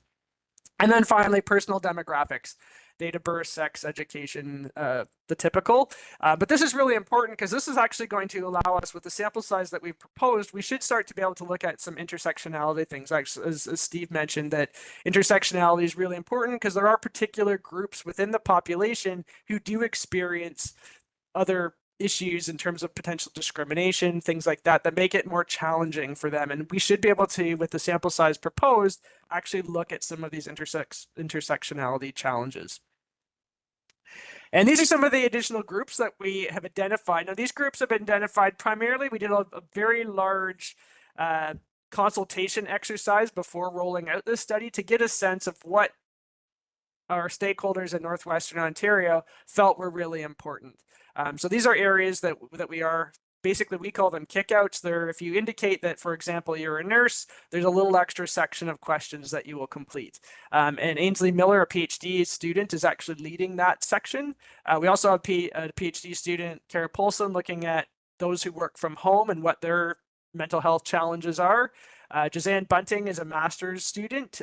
And then finally, personal demographics, date of birth, sex, education, the typical. But this is really important because this is actually going to allow us, with the sample size that we've proposed, we should start to be able to look at some intersectionality things. Actually, as Steve mentioned, that intersectionality is really important because there are particular groups within the population who do experience other issues in terms of potential discrimination, things like that, that make it more challenging for them. And we should be able to, with the sample size proposed, actually look at some of these intersectionality challenges. And these are some of the additional groups that we have identified. Now, these groups have been identified primarily, we did a very large consultation exercise before rolling out this study to get a sense of what our stakeholders in Northwestern Ontario felt were really important. So these are areas that we are, basically we call them kickouts. They're, if you indicate that, for example, you're a nurse, there's a little extra section of questions that you will complete. And Ainsley Miller, a PhD student, is actually leading that section. We also have a PhD student, Kara Polson, looking at those who work from home and what their mental health challenges are. Jazanne Bunting is a master's student,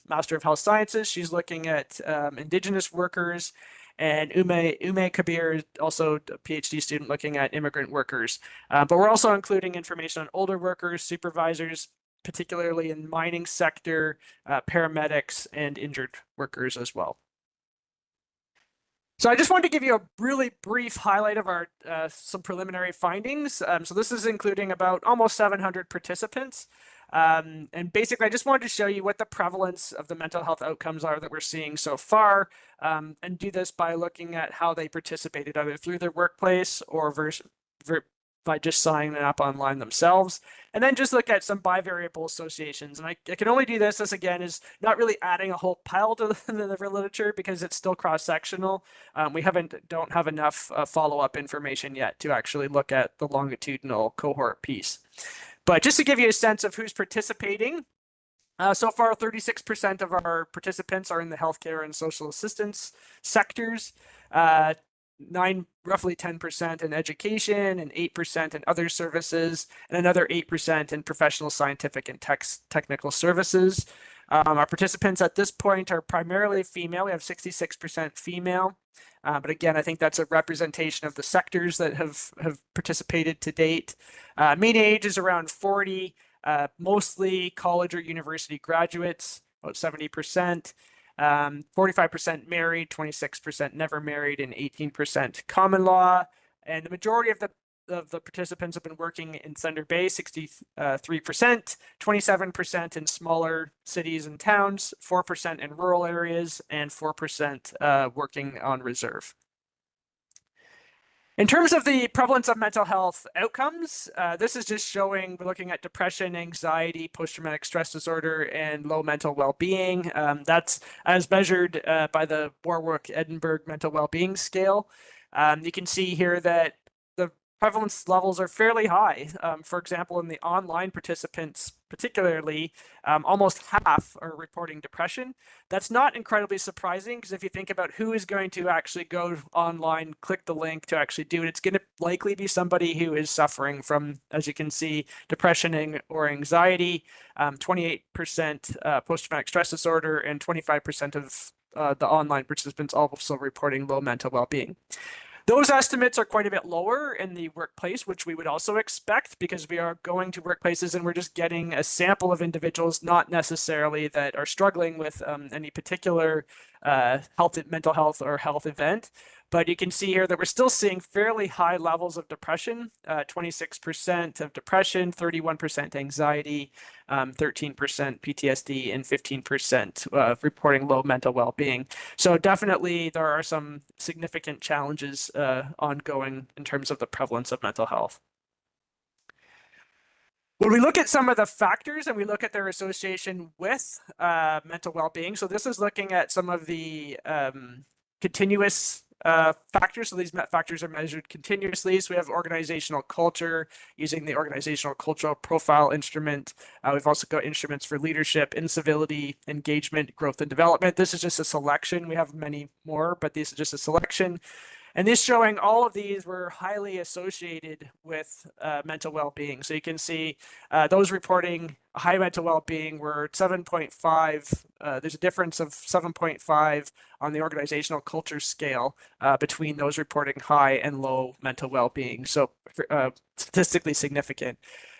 Master of Health Sciences. She's looking at Indigenous workers. And Ume Kabir is also a PhD student looking at immigrant workers. But we're also including information on older workers, supervisors, particularly in mining sector, paramedics, and injured workers as well. So I just wanted to give you a really brief highlight of our some preliminary findings. So this is including about almost 700 participants. And basically, I just wanted to show you what the prevalence of the mental health outcomes are that we're seeing so far, and do this by looking at how they participated, either through their workplace or by just signing up online themselves, and then just look at some bivariable associations. And I can only do this again, is not really adding a whole pile to the literature because it's still cross-sectional. We don't have enough follow-up information yet to actually look at the longitudinal cohort piece. But just to give you a sense of who's participating, so far 36% of our participants are in the healthcare and social assistance sectors, roughly 10% in education, and 8% in other services, and another 8% in professional, scientific, and technical services. Our participants at this point are primarily female. We have 66% female. But again, I think that's a representation of the sectors that have participated to date. Mean age is around 40, mostly college or university graduates, about 70%. 45% married, 26% never married, and 18% common law. And the majority of the participants have been working in Thunder Bay, 63%, 27% in smaller cities and towns, 4% in rural areas, and 4% working on reserve. In terms of the prevalence of mental health outcomes, this is just showing, we're looking at depression, anxiety, post-traumatic stress disorder, and low mental well-being. That's as measured by the Warwick-Edinburgh Mental Wellbeing Scale. You can see here that the prevalence levels are fairly high. For example, in the online participants, particularly, almost half are reporting depression. That's not incredibly surprising, because if you think about who is going to actually go online, click the link to actually do it, it's going to likely be somebody who is suffering from, as you can see, depression or anxiety, 28% post-traumatic stress disorder, and 25% of the online participants also reporting low mental well-being. Those estimates are quite a bit lower in the workplace, which we would also expect, because we are going to workplaces and we're just getting a sample of individuals, not necessarily that are struggling with any particular mental health or health event. But you can see here that we're still seeing fairly high levels of depression, 26% of depression, 31% anxiety, 13% PTSD, and 15% reporting low mental well-being. So definitely there are some significant challenges ongoing in terms of the prevalence of mental health. When we look at some of the factors and we look at their association with mental well-being, so this is looking at some of the continuous factors. So these factors are measured continuously. So we have organizational culture using the organizational cultural profile instrument. We've also got instruments for leadership, incivility, engagement, growth, and development. This is just a selection. We have many more, but this is just a selection. And this showing all of these were highly associated with mental well-being. So you can see those reporting high mental well-being were 7.5. There's a difference of 7.5 on the organizational culture scale between those reporting high and low mental well-being. So statistically significant.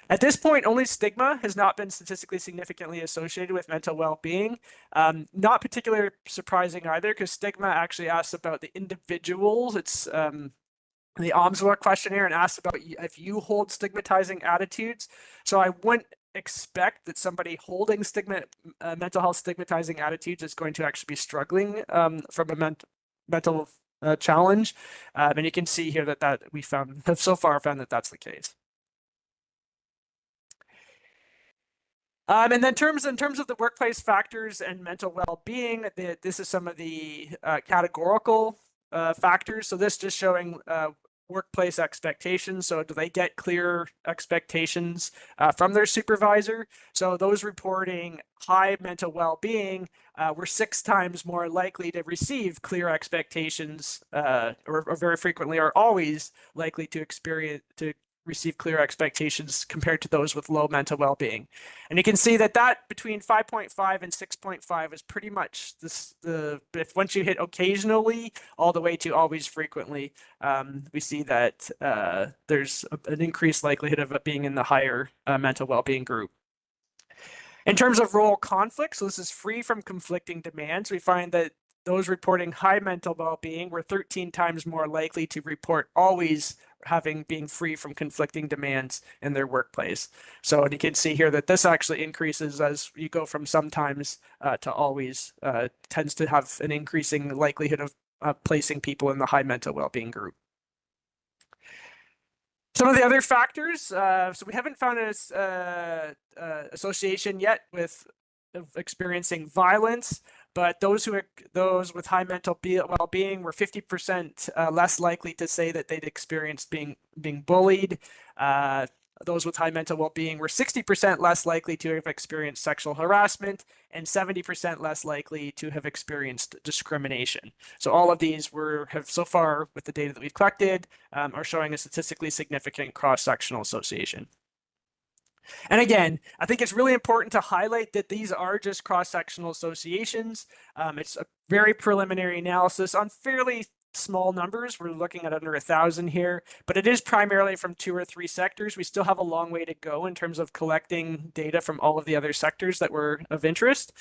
At this point, only stigma has not been statistically significantly associated with mental well-being. Not particularly surprising either, because stigma actually asks about the individuals. It's the Omsler questionnaire and asks about if you hold stigmatizing attitudes. So I wouldn't expect that somebody holding mental health stigmatizing attitudes is going to actually be struggling from a mental challenge. And you can see here that we have so far found that that's the case. And then in terms of the workplace factors and mental well-being, this is some of the categorical factors. So this just showing workplace expectations. So do they get clear expectations from their supervisor? So those reporting high mental well-being were 6 times more likely to receive clear expectations, or very frequently are always likely to receive clear expectations compared to those with low mental well-being. And you can see that between 5.5 and 6.5 is pretty much if once you hit occasionally all the way to always frequently, we see that there's an increased likelihood of it being in the higher mental well-being group. In terms of role conflict, so this is free from conflicting demands, we find that those reporting high mental well-being were 13 times more likely to report always being free from conflicting demands in their workplace. So you can see here that this actually increases as you go from sometimes to always, tends to have an increasing likelihood of placing people in the high mental well-being group. Some of the other factors, so we haven't found an association yet with experiencing violence, but those with high mental well-being were 50% less likely to say that they'd experienced being bullied. Those with high mental well-being were 60% less likely to have experienced sexual harassment and 70% less likely to have experienced discrimination. So all of these have so far, with the data that we've collected, are showing a statistically significant cross-sectional association. And again, I think it's really important to highlight that these are just cross-sectional associations. It's a very preliminary analysis on fairly small numbers. We're looking at under 1,000 here, but it is primarily from 2 or 3 sectors. We still have a long way to go in terms of collecting data from all of the other sectors that were of interest.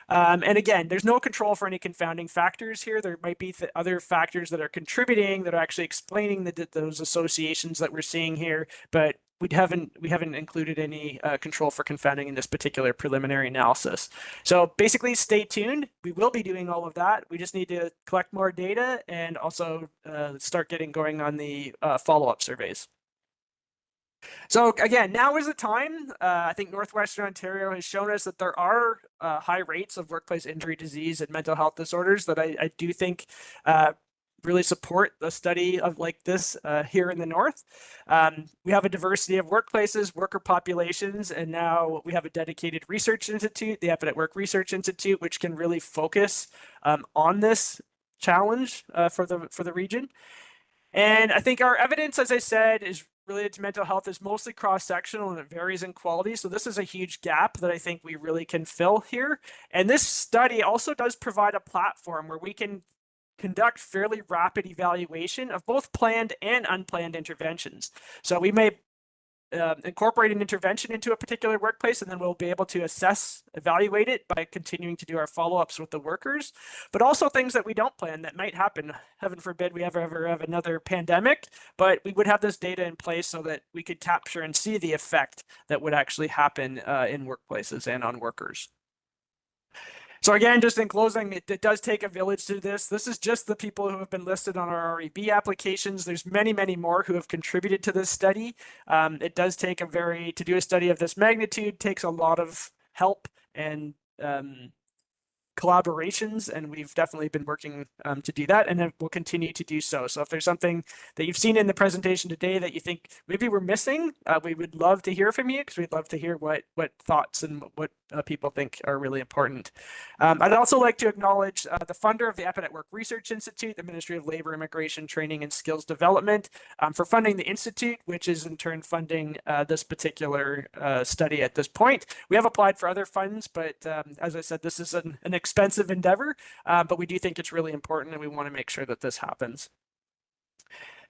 And again, there's no control for any confounding factors here. There might be other factors that are contributing, that are actually explaining those associations that we're seeing here, but we haven't included any control for confounding in this particular preliminary analysis. So basically, stay tuned. We will be doing all of that. We just need to collect more data and also start getting going on the follow-up surveys. So again, now is the time. I think Northwestern Ontario has shown us that there are high rates of workplace injury disease and mental health disorders that I do think really support the study of like this here in the North. We have a diversity of workplaces, worker populations, and now we have a dedicated research institute, the Up at Work Research Institute, which can really focus on this challenge for the region. And I think our evidence, as I said, is related to mental health is mostly cross-sectional and it varies in quality. So this is a huge gap that I think we really can fill here. And this study also does provide a platform where we can conduct fairly rapid evaluation of both planned and unplanned interventions. So we may incorporate an intervention into a particular workplace, and then we'll be able to evaluate it by continuing to do our follow-ups with the workers, but also things that we don't plan that might happen. Heaven forbid we ever have another pandemic, but we would have this data in place so that we could capture and see the effect that would actually happen in workplaces and on workers. So again, just in closing, it does take a village to this. This is just the people who have been listed on our REB applications. There's many, many more who have contributed to this study. It does take to do a study of this magnitude takes a lot of help and collaborations, and we've definitely been working to do that, and we'll continue to do so. So if there's something that you've seen in the presentation today that you think maybe we're missing, we would love to hear from you, because we'd love to hear what thoughts and what people think are really important. I'd also like to acknowledge the funder of the Up at Work Research Institute, the Ministry of Labor, Immigration, Training, and Skills Development, for funding the Institute, which is in turn funding this particular study at this point. We have applied for other funds, but as I said, this is an expensive endeavor, but we do think it's really important, and we want to make sure that this happens.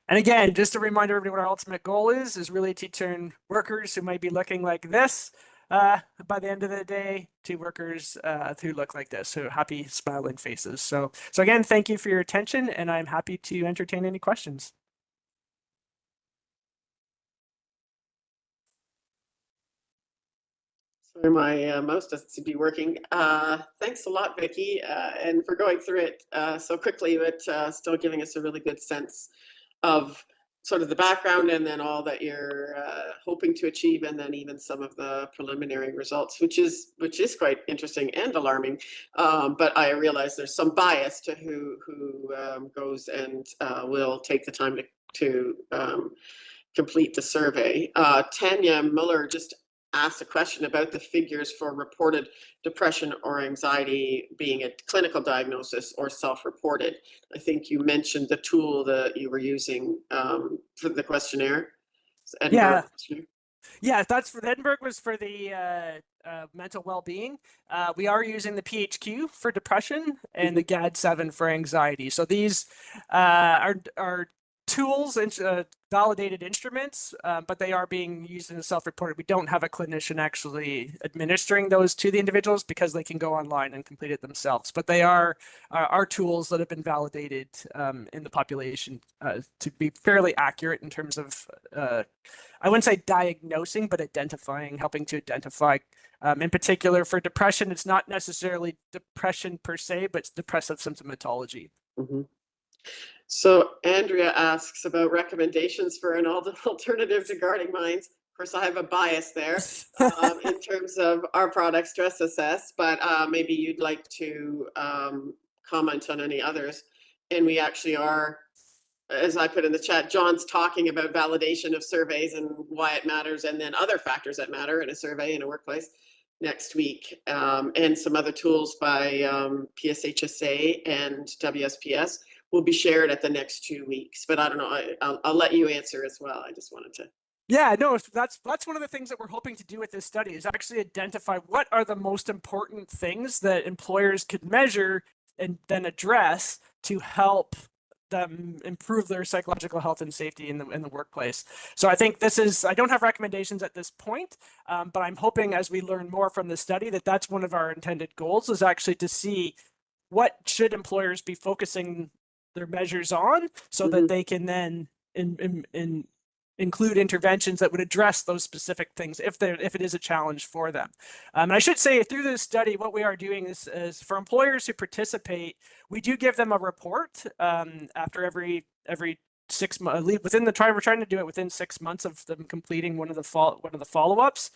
And again, just to remind everybody what our ultimate goal is really to turn workers who might be looking like this by the end of the day to workers who look like this, so happy, smiling faces. So again, thank you for your attention, and I'm happy to entertain any questions. Sorry, my mouse doesn't seem to be working. Thanks a lot, Vicki, and for going through it so quickly, but still giving us a really good sense of sort of the background and then all that you're hoping to achieve, and then even some of the preliminary results, which is quite interesting and alarming. But I realize there's some bias to who goes and will take the time to complete the survey. Tanya Muller just asked a question about the figures for reported depression or anxiety being a clinical diagnosis or self-reported. I think you mentioned the tool that you were using for the questionnaire. Yeah. Yeah, that's for Edinburgh was for the mental well-being. We are using the PHQ for depression and the GAD-7 for anxiety. So these are tools and validated instruments, but they are being used in a self-reported. We don't have a clinician actually administering those to the individuals because they can go online and complete it themselves. But they are tools that have been validated in the population to be fairly accurate in terms of, I wouldn't say diagnosing, but identifying, helping to identify. In particular, for depression, it's not necessarily depression per se, but it's depressive symptomatology. Mm-hmm. So Andrea asks about recommendations for an alternative to guarding minds. Of course, I have a bias there in terms of our product Stress Assess, but maybe you'd like to comment on any others. And we actually are, as I put in the chat, John's talking about validation of surveys and why it matters, and then other factors that matter in a survey in a workplace next week, and some other tools by PSHSA and WSPS will be shared at the next 2 weeks. But I don't know, I'll let you answer as well. I just wanted to. Yeah, no, that's one of the things that we're hoping to do with this study is actually identify what are the most important things that employers could measure and then address to help them improve their psychological health and safety in the workplace. So I think I don't have recommendations at this point, but I'm hoping as we learn more from the study that that's one of our intended goals, is actually to see what should employers be focusing their measures on so that they can then include interventions that would address those specific things if it is a challenge for them. And I should say, through this study, what we are doing is for employers who participate, we do give them a report after every 6 months within the trial. We're trying to do it within 6 months of them completing one of the follow-ups,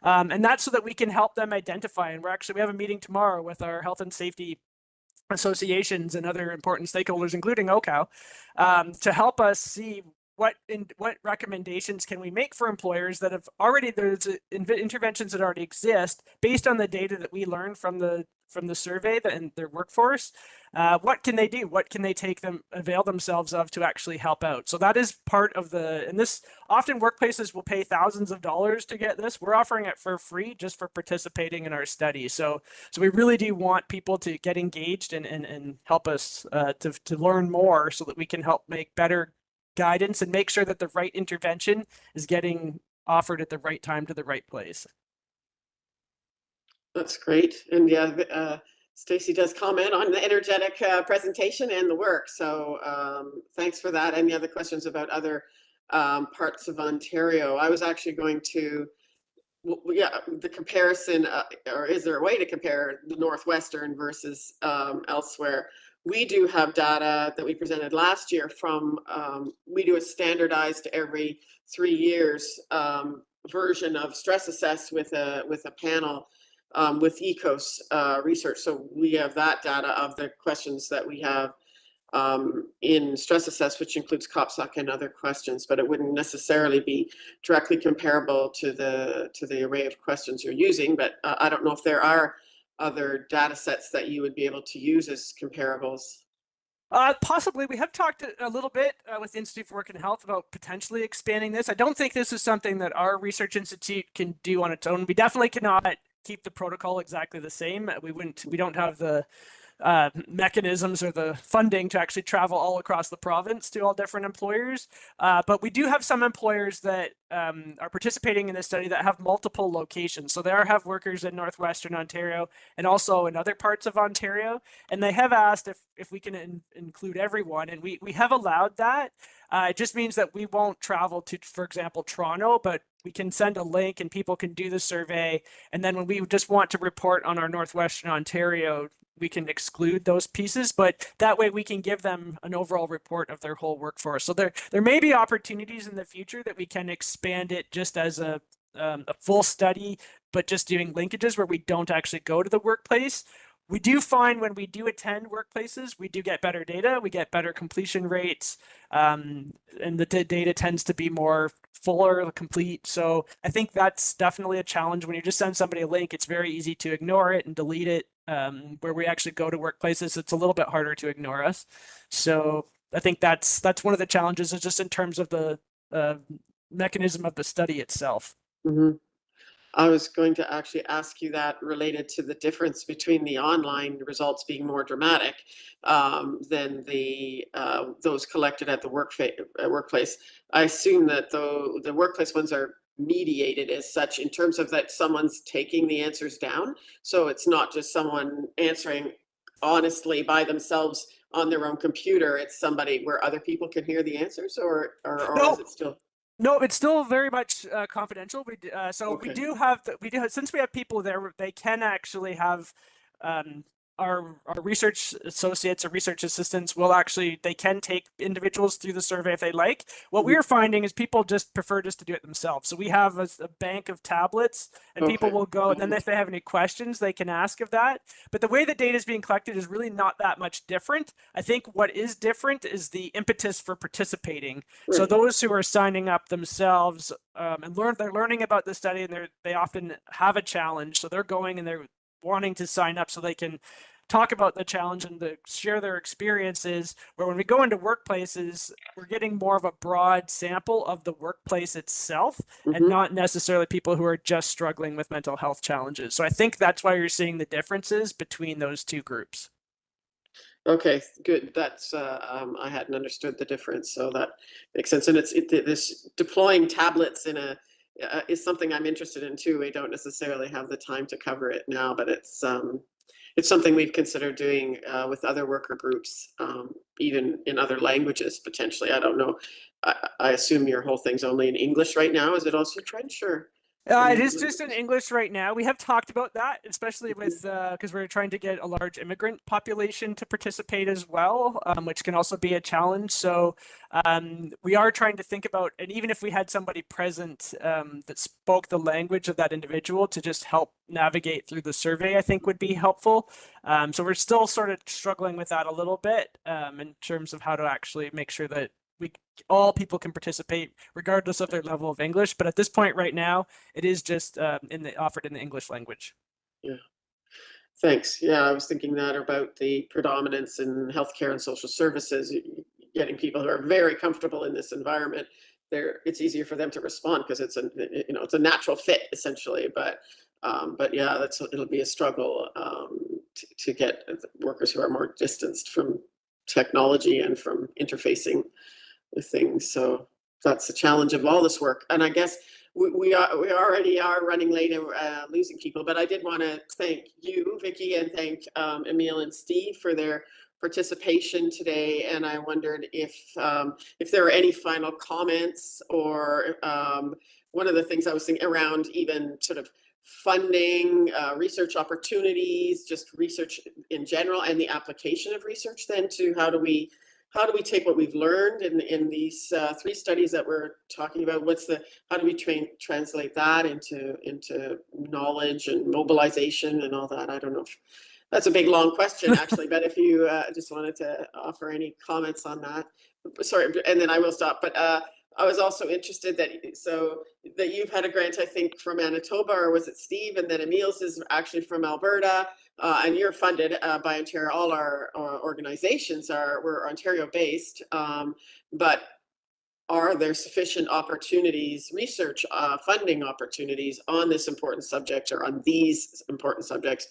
and that's so that we can help them identify. And we have a meeting tomorrow with our health and safety associations and other important stakeholders, including OCAL, to help us see what recommendations can we make for employers that have already, there's interventions that already exist based on the data that we learned from the survey and their workforce. What can they do? What can they avail themselves of to actually help out? So that is part of and this, often workplaces will pay thousands of dollars to get this. We're offering it for free just for participating in our study. So we really do want people to get engaged and help us to learn more so that we can help make better guidance and make sure that the right intervention is getting offered at the right time to the right place. That's great. And yeah, Stacey does comment on the energetic presentation and the work. So thanks for that. Any other questions about other parts of Ontario? I was actually going to, the comparison, or is there a way to compare the Northwestern versus elsewhere? We do have data that we presented last year from, we do a standardized every 3 years version of stress assess with a panel with ECOS research. So we have that data of the questions that we have in stress assess, which includes COPSOC and other questions, but it wouldn't necessarily be directly comparable to the array of questions you're using. But I don't know if there are other data sets that you would be able to use as comparables. Possibly. We have talked a little bit with the Institute for Work and Health about potentially expanding this. I don't think this is something that our research institute can do on its own. We definitely cannot keep the protocol exactly the same. We don't have the mechanisms or the funding to actually travel all across the province to all different employers. But we do have some employers that are participating in this study that have multiple locations. So they have workers in Northwestern Ontario and also in other parts of Ontario. And they have asked if we can include everyone. And we have allowed that. It just means that we won't travel to, for example, Toronto, but we can send a link and people can do the survey. And then when we just want to report on our Northwestern Ontario, we can exclude those pieces, but that way we can give them an overall report of their whole workforce. So there may be opportunities in the future that we can expand it just as a full study, but just doing linkages where we don't actually go to the workplace. We do find when we do attend workplaces, we do get better data, we get better completion rates, and the data tends to be more fuller, complete. So I think that's definitely a challenge. When you just send somebody a link, it's very easy to ignore it and delete it. Where we actually go to workplaces, it's a little bit harder to ignore us. So I think that's one of the challenges, is just in terms of the mechanism of the study itself. Mm-hmm. I was going to actually ask you that related to the difference between the online results being more dramatic than those collected at the workplace. I assume that the workplace ones are mediated as such in terms of that someone's taking the answers down. So it's not just someone answering honestly by themselves on their own computer. It's somebody where other people can hear the answers, or No. Is it still? No, it's still very much confidential. Okay. we do have since we have people there, they can actually have our research associates or research assistants they can take individuals through the survey if they like. What we're finding is people just prefer to do it themselves. So we have a bank of tablets, and people will go, and then if they have any questions, they can ask of that. But the way the data is being collected is really not that much different. I think what is different is the impetus for participating. Right. So those who are signing up themselves and they're learning about the study, and they often have a challenge. So they're going and they're wanting to sign up so they can talk about the challenge and share their experiences. Where when we go into workplaces, we're getting more of a broad sample of the workplace itself, and not necessarily people who are just struggling with mental health challenges. So I think that's why you're seeing the differences between those two groups. Okay, good. That's I hadn't understood the difference, so that makes sense. And this deploying tablets is something I'm interested in too. We don't necessarily have the time to cover it now, but it's it's something we've considered doing with other worker groups, even in other languages potentially. I don't know. I assume your whole thing's only in English right now. Is it also French or? It is just in English right now. We have talked about that, especially with because we're trying to get a large immigrant population to participate as well, which can also be a challenge. So we are trying to think about, and even if we had somebody present that spoke the language of that individual to just help navigate through the survey, I think would be helpful. So we're still sort of struggling with that a little bit in terms of how to actually make sure that all people can participate regardless of their level of English. But at this point right now, it is just offered in the English language. Yeah. Thanks. Yeah, I was thinking that about the predominance in healthcare and social services, getting people who are very comfortable in this environment. It's easier for them to respond because it's a natural fit essentially. But yeah, it'll be a struggle to get workers who are more distanced from technology and from interfacing with things. So that's the challenge of all this work. And I guess we already are running late and losing people, but I did want to thank you, Vicky, and thank Emile and Steve for their participation today. And I wondered if there were any final comments or one of the things I was thinking around even sort of funding, research opportunities, just research in general, and the application of research then to how do we take what we've learned in these 3 studies that we're talking about? How do we translate that into knowledge and mobilization and all that? I don't know if that's a big, long question actually, but if you just wanted to offer any comments on that. Sorry, and then I will stop. But I was also interested that you've had a grant, I think, from Manitoba, or was it Steve? And then Emile's is actually from Alberta. And you're funded by Ontario. All our organizations we're Ontario-based, but are there sufficient opportunities, research funding opportunities on this important subject or on these important subjects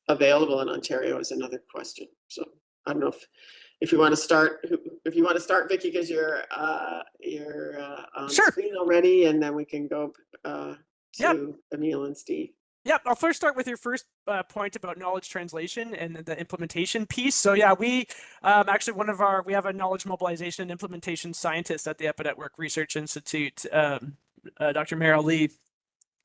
available in Ontario is another question. So I don't know if you want to start, Vicky, because you're on Sure. screen already, and then we can go to Yep. Emile and Steve. Yep, I'll first start with your first point about knowledge translation and the implementation piece. So yeah, we actually we have a knowledge mobilization and implementation scientist at the Up at Work Research Institute, Dr. Meryl Lee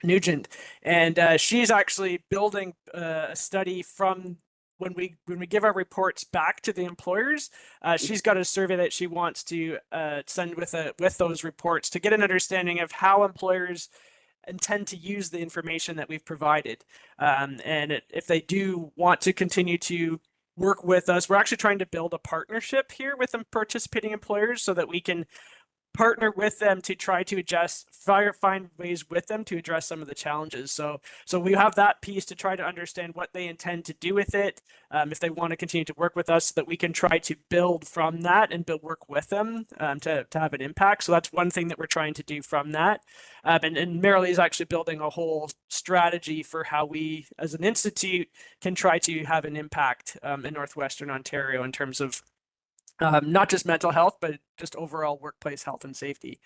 Nugent, and she's actually building a study from when we give our reports back to the employers. She's got a survey that she wants to send with those reports to get an understanding of how employers intend to use the information that we've provided. And if they do want to continue to work with us, we're actually trying to build a partnership here with participating employers so that we can partner with them to try to find ways with them to address some of the challenges. So we have that piece to try to understand what they intend to do with it, if they want to continue to work with us, so that we can try to build from that and work with them to have an impact. So that's one thing that we're trying to do from that. And Meryl is actually building a whole strategy for how we, as an institute, can try to have an impact in Northwestern Ontario in terms of not just mental health, but just overall workplace health and safety.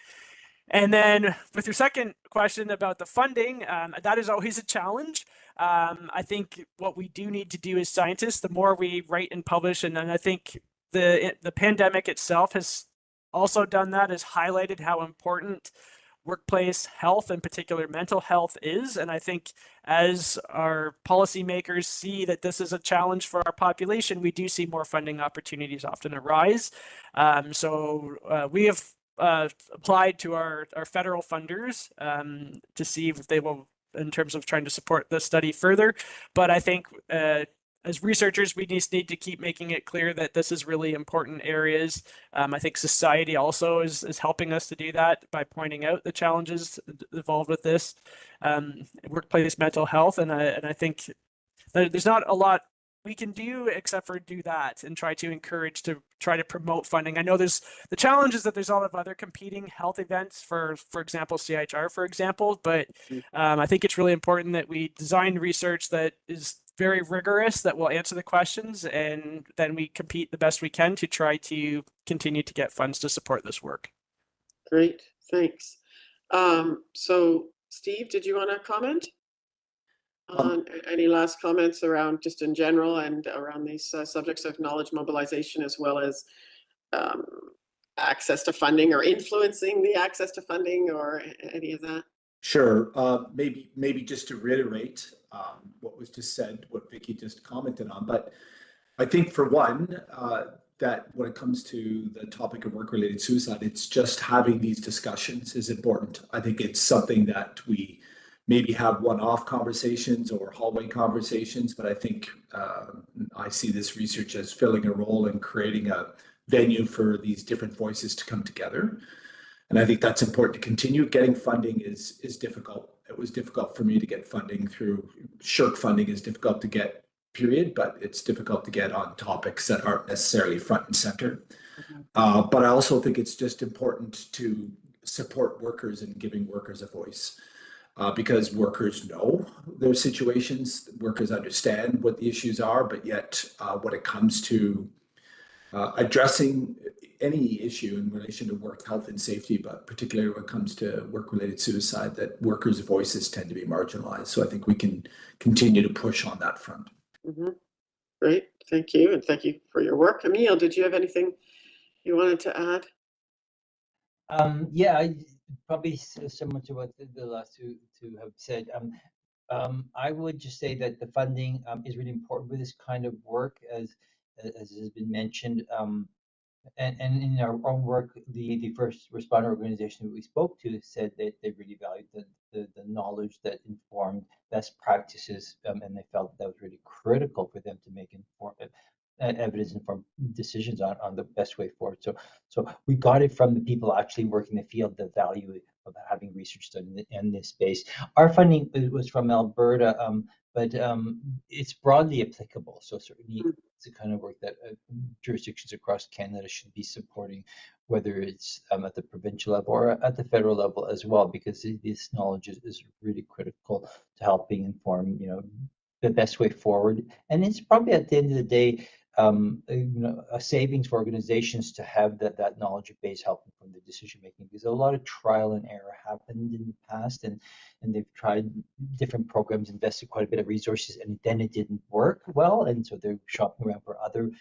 And then with your second question about the funding, that is always a challenge. I think what we do need to do as scientists, the more we write and publish, and then I think the pandemic itself has also done that, has highlighted how important workplace health, in particular mental health, is. And I think as our policymakers see that this is a challenge for our population, we do see more funding opportunities often arise. So we have applied to our federal funders to see if they will, in terms of trying to support the study further. But I think as researchers, we just need to keep making it clear that this is really important areas. I think society also is helping us to do that by pointing out the challenges involved with this workplace mental health. And I think there's not a lot we can do except for do that and try to encourage to try to promote funding. I know there's the challenge is that there's a lot of other competing health events for example, CHR, for example, but I think it's really important that we design research that is very rigorous, that will answer the questions, and then we compete the best we can to try to continue to get funds to support this work. Great, thanks. So Steve, did you want to comment? Any last comments around just in general and around these subjects of knowledge mobilization, as well as access to funding or influencing the access to funding, or any of that? Sure. Maybe just to reiterate what was just said, what Vicky just commented on, but I think for one, that when it comes to the topic of work-related suicide, it's just having these discussions is important. I think it's something that we maybe have one-off conversations or hallway conversations, but I think I see this research as filling a role in creating a venue for these different voices to come together. And I think that's important to continue. Getting funding is difficult. It was difficult for me to get funding through SSHRC funding is difficult to get, period, but it's difficult to get on topics that aren't necessarily front and center. But I also think it's just important to support workers and giving workers a voice. Because workers know their situations, workers understand what the issues are, but yet when it comes to addressing any issue in relation to work health and safety, but particularly when it comes to work-related suicide, that workers' voices tend to be marginalized. So I think we can continue to push on that front. Great, thank you, and thank you for your work. Emile, did you have anything you wanted to add? Yeah, probably similar to what the last two have said. I would just say that the funding is really important with this kind of work, as has been mentioned. And in our own work, the first responder organization that we spoke to said that they really valued the knowledge that informed best practices, and they felt that was really critical for them to make evidence-informed decisions on the best way forward. So we got it from the people actually working the field, the value of having research done in this space. Our funding was from Alberta, but it's broadly applicable. So certainly it's the kind of work that jurisdictions across Canada should be supporting, whether it's at the provincial level or at the federal level as well, because this knowledge is really critical to helping inform, the best way forward. And it's probably at the end of the day, a savings for organizations to have that knowledge base helping from the decision making, because a lot of trial and error happened in the past, and they've tried different programs, invested quite a bit of resources, and then it didn't work well, and so they're shopping around for other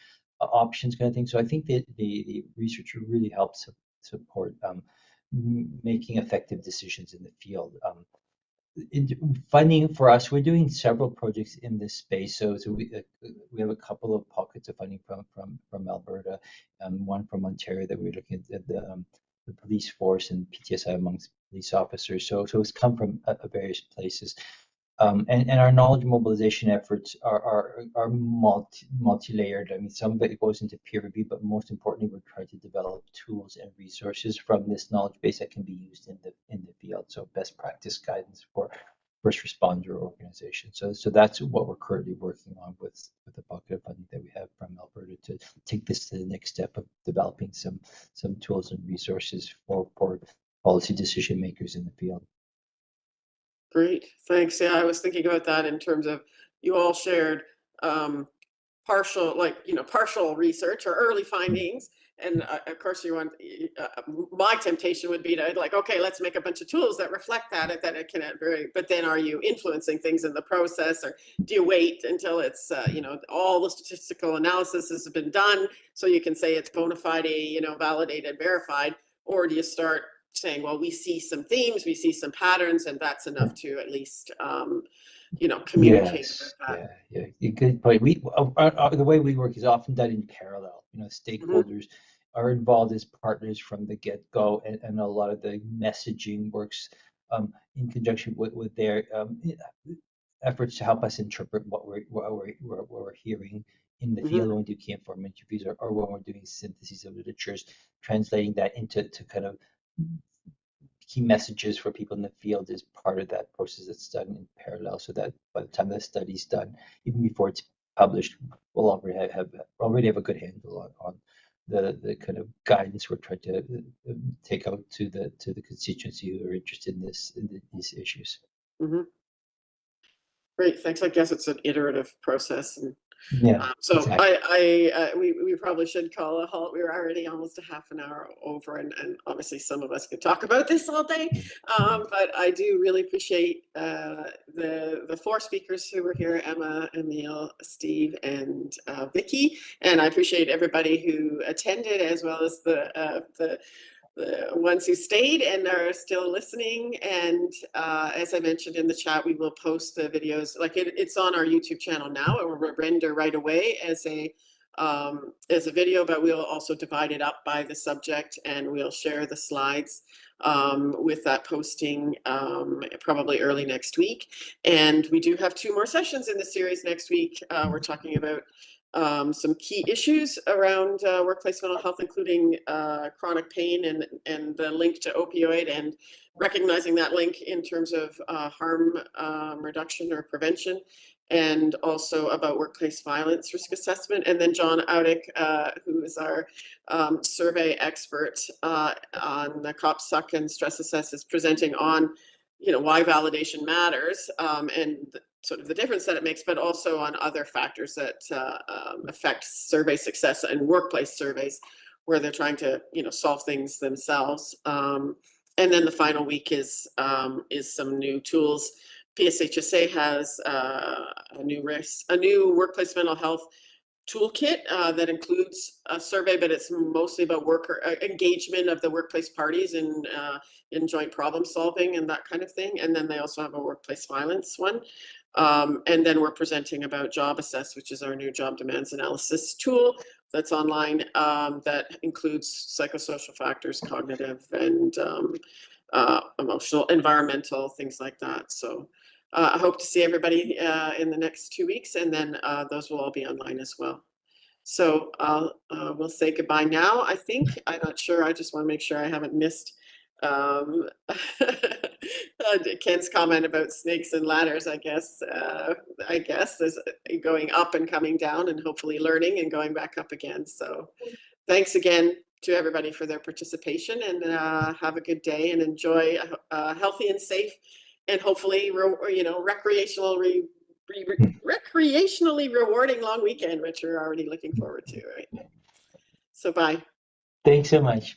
options, kind of thing. So I think that the research really helps support making effective decisions in the field. Funding for us, we're doing several projects in this space. So we have a couple of pockets of funding from Alberta, one from Ontario that we're looking at the police force and PTSI amongst police officers. So it's come from various places. And our knowledge mobilization efforts are multi-layered. I mean, some of it goes into peer review, but most importantly, we're trying to develop tools and resources from this knowledge base that can be used in the field. So best practice guidance for first responder organizations. So that's what we're currently working on with the bucket of funding that we have from Alberta to take this to the next step of developing some tools and resources for policy decision makers in the field. Great, thanks. Yeah, I was thinking about that in terms of you all shared partial research or early findings, and of course you want. My temptation would be to okay, let's make a bunch of tools that reflect that it can vary. But then, are you influencing things in the process, or do you wait until it's all the statistical analysis has been done so you can say it's bona fide, validated, verified, or do you start saying, well, we see some themes, we see some patterns, and that's enough to at least, communicate. Yes, yeah. Good point. The way we work is often done in parallel. Stakeholders are involved as partners from the get-go, and a lot of the messaging works in conjunction with their efforts to help us interpret what we're hearing in the field when we do key informed interviews, or when we're doing syntheses of literatures, translating that into kind of key messages for people in the field is part of that process that's done in parallel, so that by the time the study's done, even before it's published, we'll already have a good handle on the kind of guidance we're trying to take out to the constituency who are interested in these issues. Great, thanks. I guess it's an iterative process, and Yeah, So exactly. we probably should call a halt. We're already almost a half an hour over, and obviously some of us could talk about this all day. But I do really appreciate the four speakers who were here: Emma, Emile, Steve, and Vicky. And I appreciate everybody who attended, as well as the ones who stayed and are still listening. And as I mentioned in the chat, we will post the videos. Like it's on our YouTube channel now. It will render right away as a video, but we'll also divide it up by the subject, and we'll share the slides with that posting probably early next week. And we do have 2 more sessions in the series next week. We're talking about some key issues around workplace mental health, including chronic pain and the link to opioid, and recognizing that link in terms of harm reduction or prevention, and also about workplace violence risk assessment. And then John Audick, who is our survey expert on the COP-SUC and Stress Assess, is presenting on why validation matters, and sort of the difference that it makes, but also on other factors that affect survey success and workplace surveys, where they're trying to solve things themselves. And then the final week is some new tools. PSHSA has a new workplace mental health toolkit that includes a survey, but it's mostly about worker engagement of the workplace parties in joint problem solving and that kind of thing. And then they also have a workplace violence one. And then we're presenting about Job Assess, which is our new job demands analysis tool that's online, that includes psychosocial factors, cognitive and emotional, environmental, things like that. So I hope to see everybody in the next 2 weeks, and then those will all be online as well. So we'll say goodbye now, I think. I'm not sure. I just want to make sure I haven't missed Ken's comment about snakes and ladders. I guess there's going up and coming down, and hopefully learning and going back up again. So thanks again to everybody for their participation, and have a good day and enjoy a healthy and safe and hopefully recreationally rewarding long weekend, which we're already looking forward to, right? So bye. Thanks so much.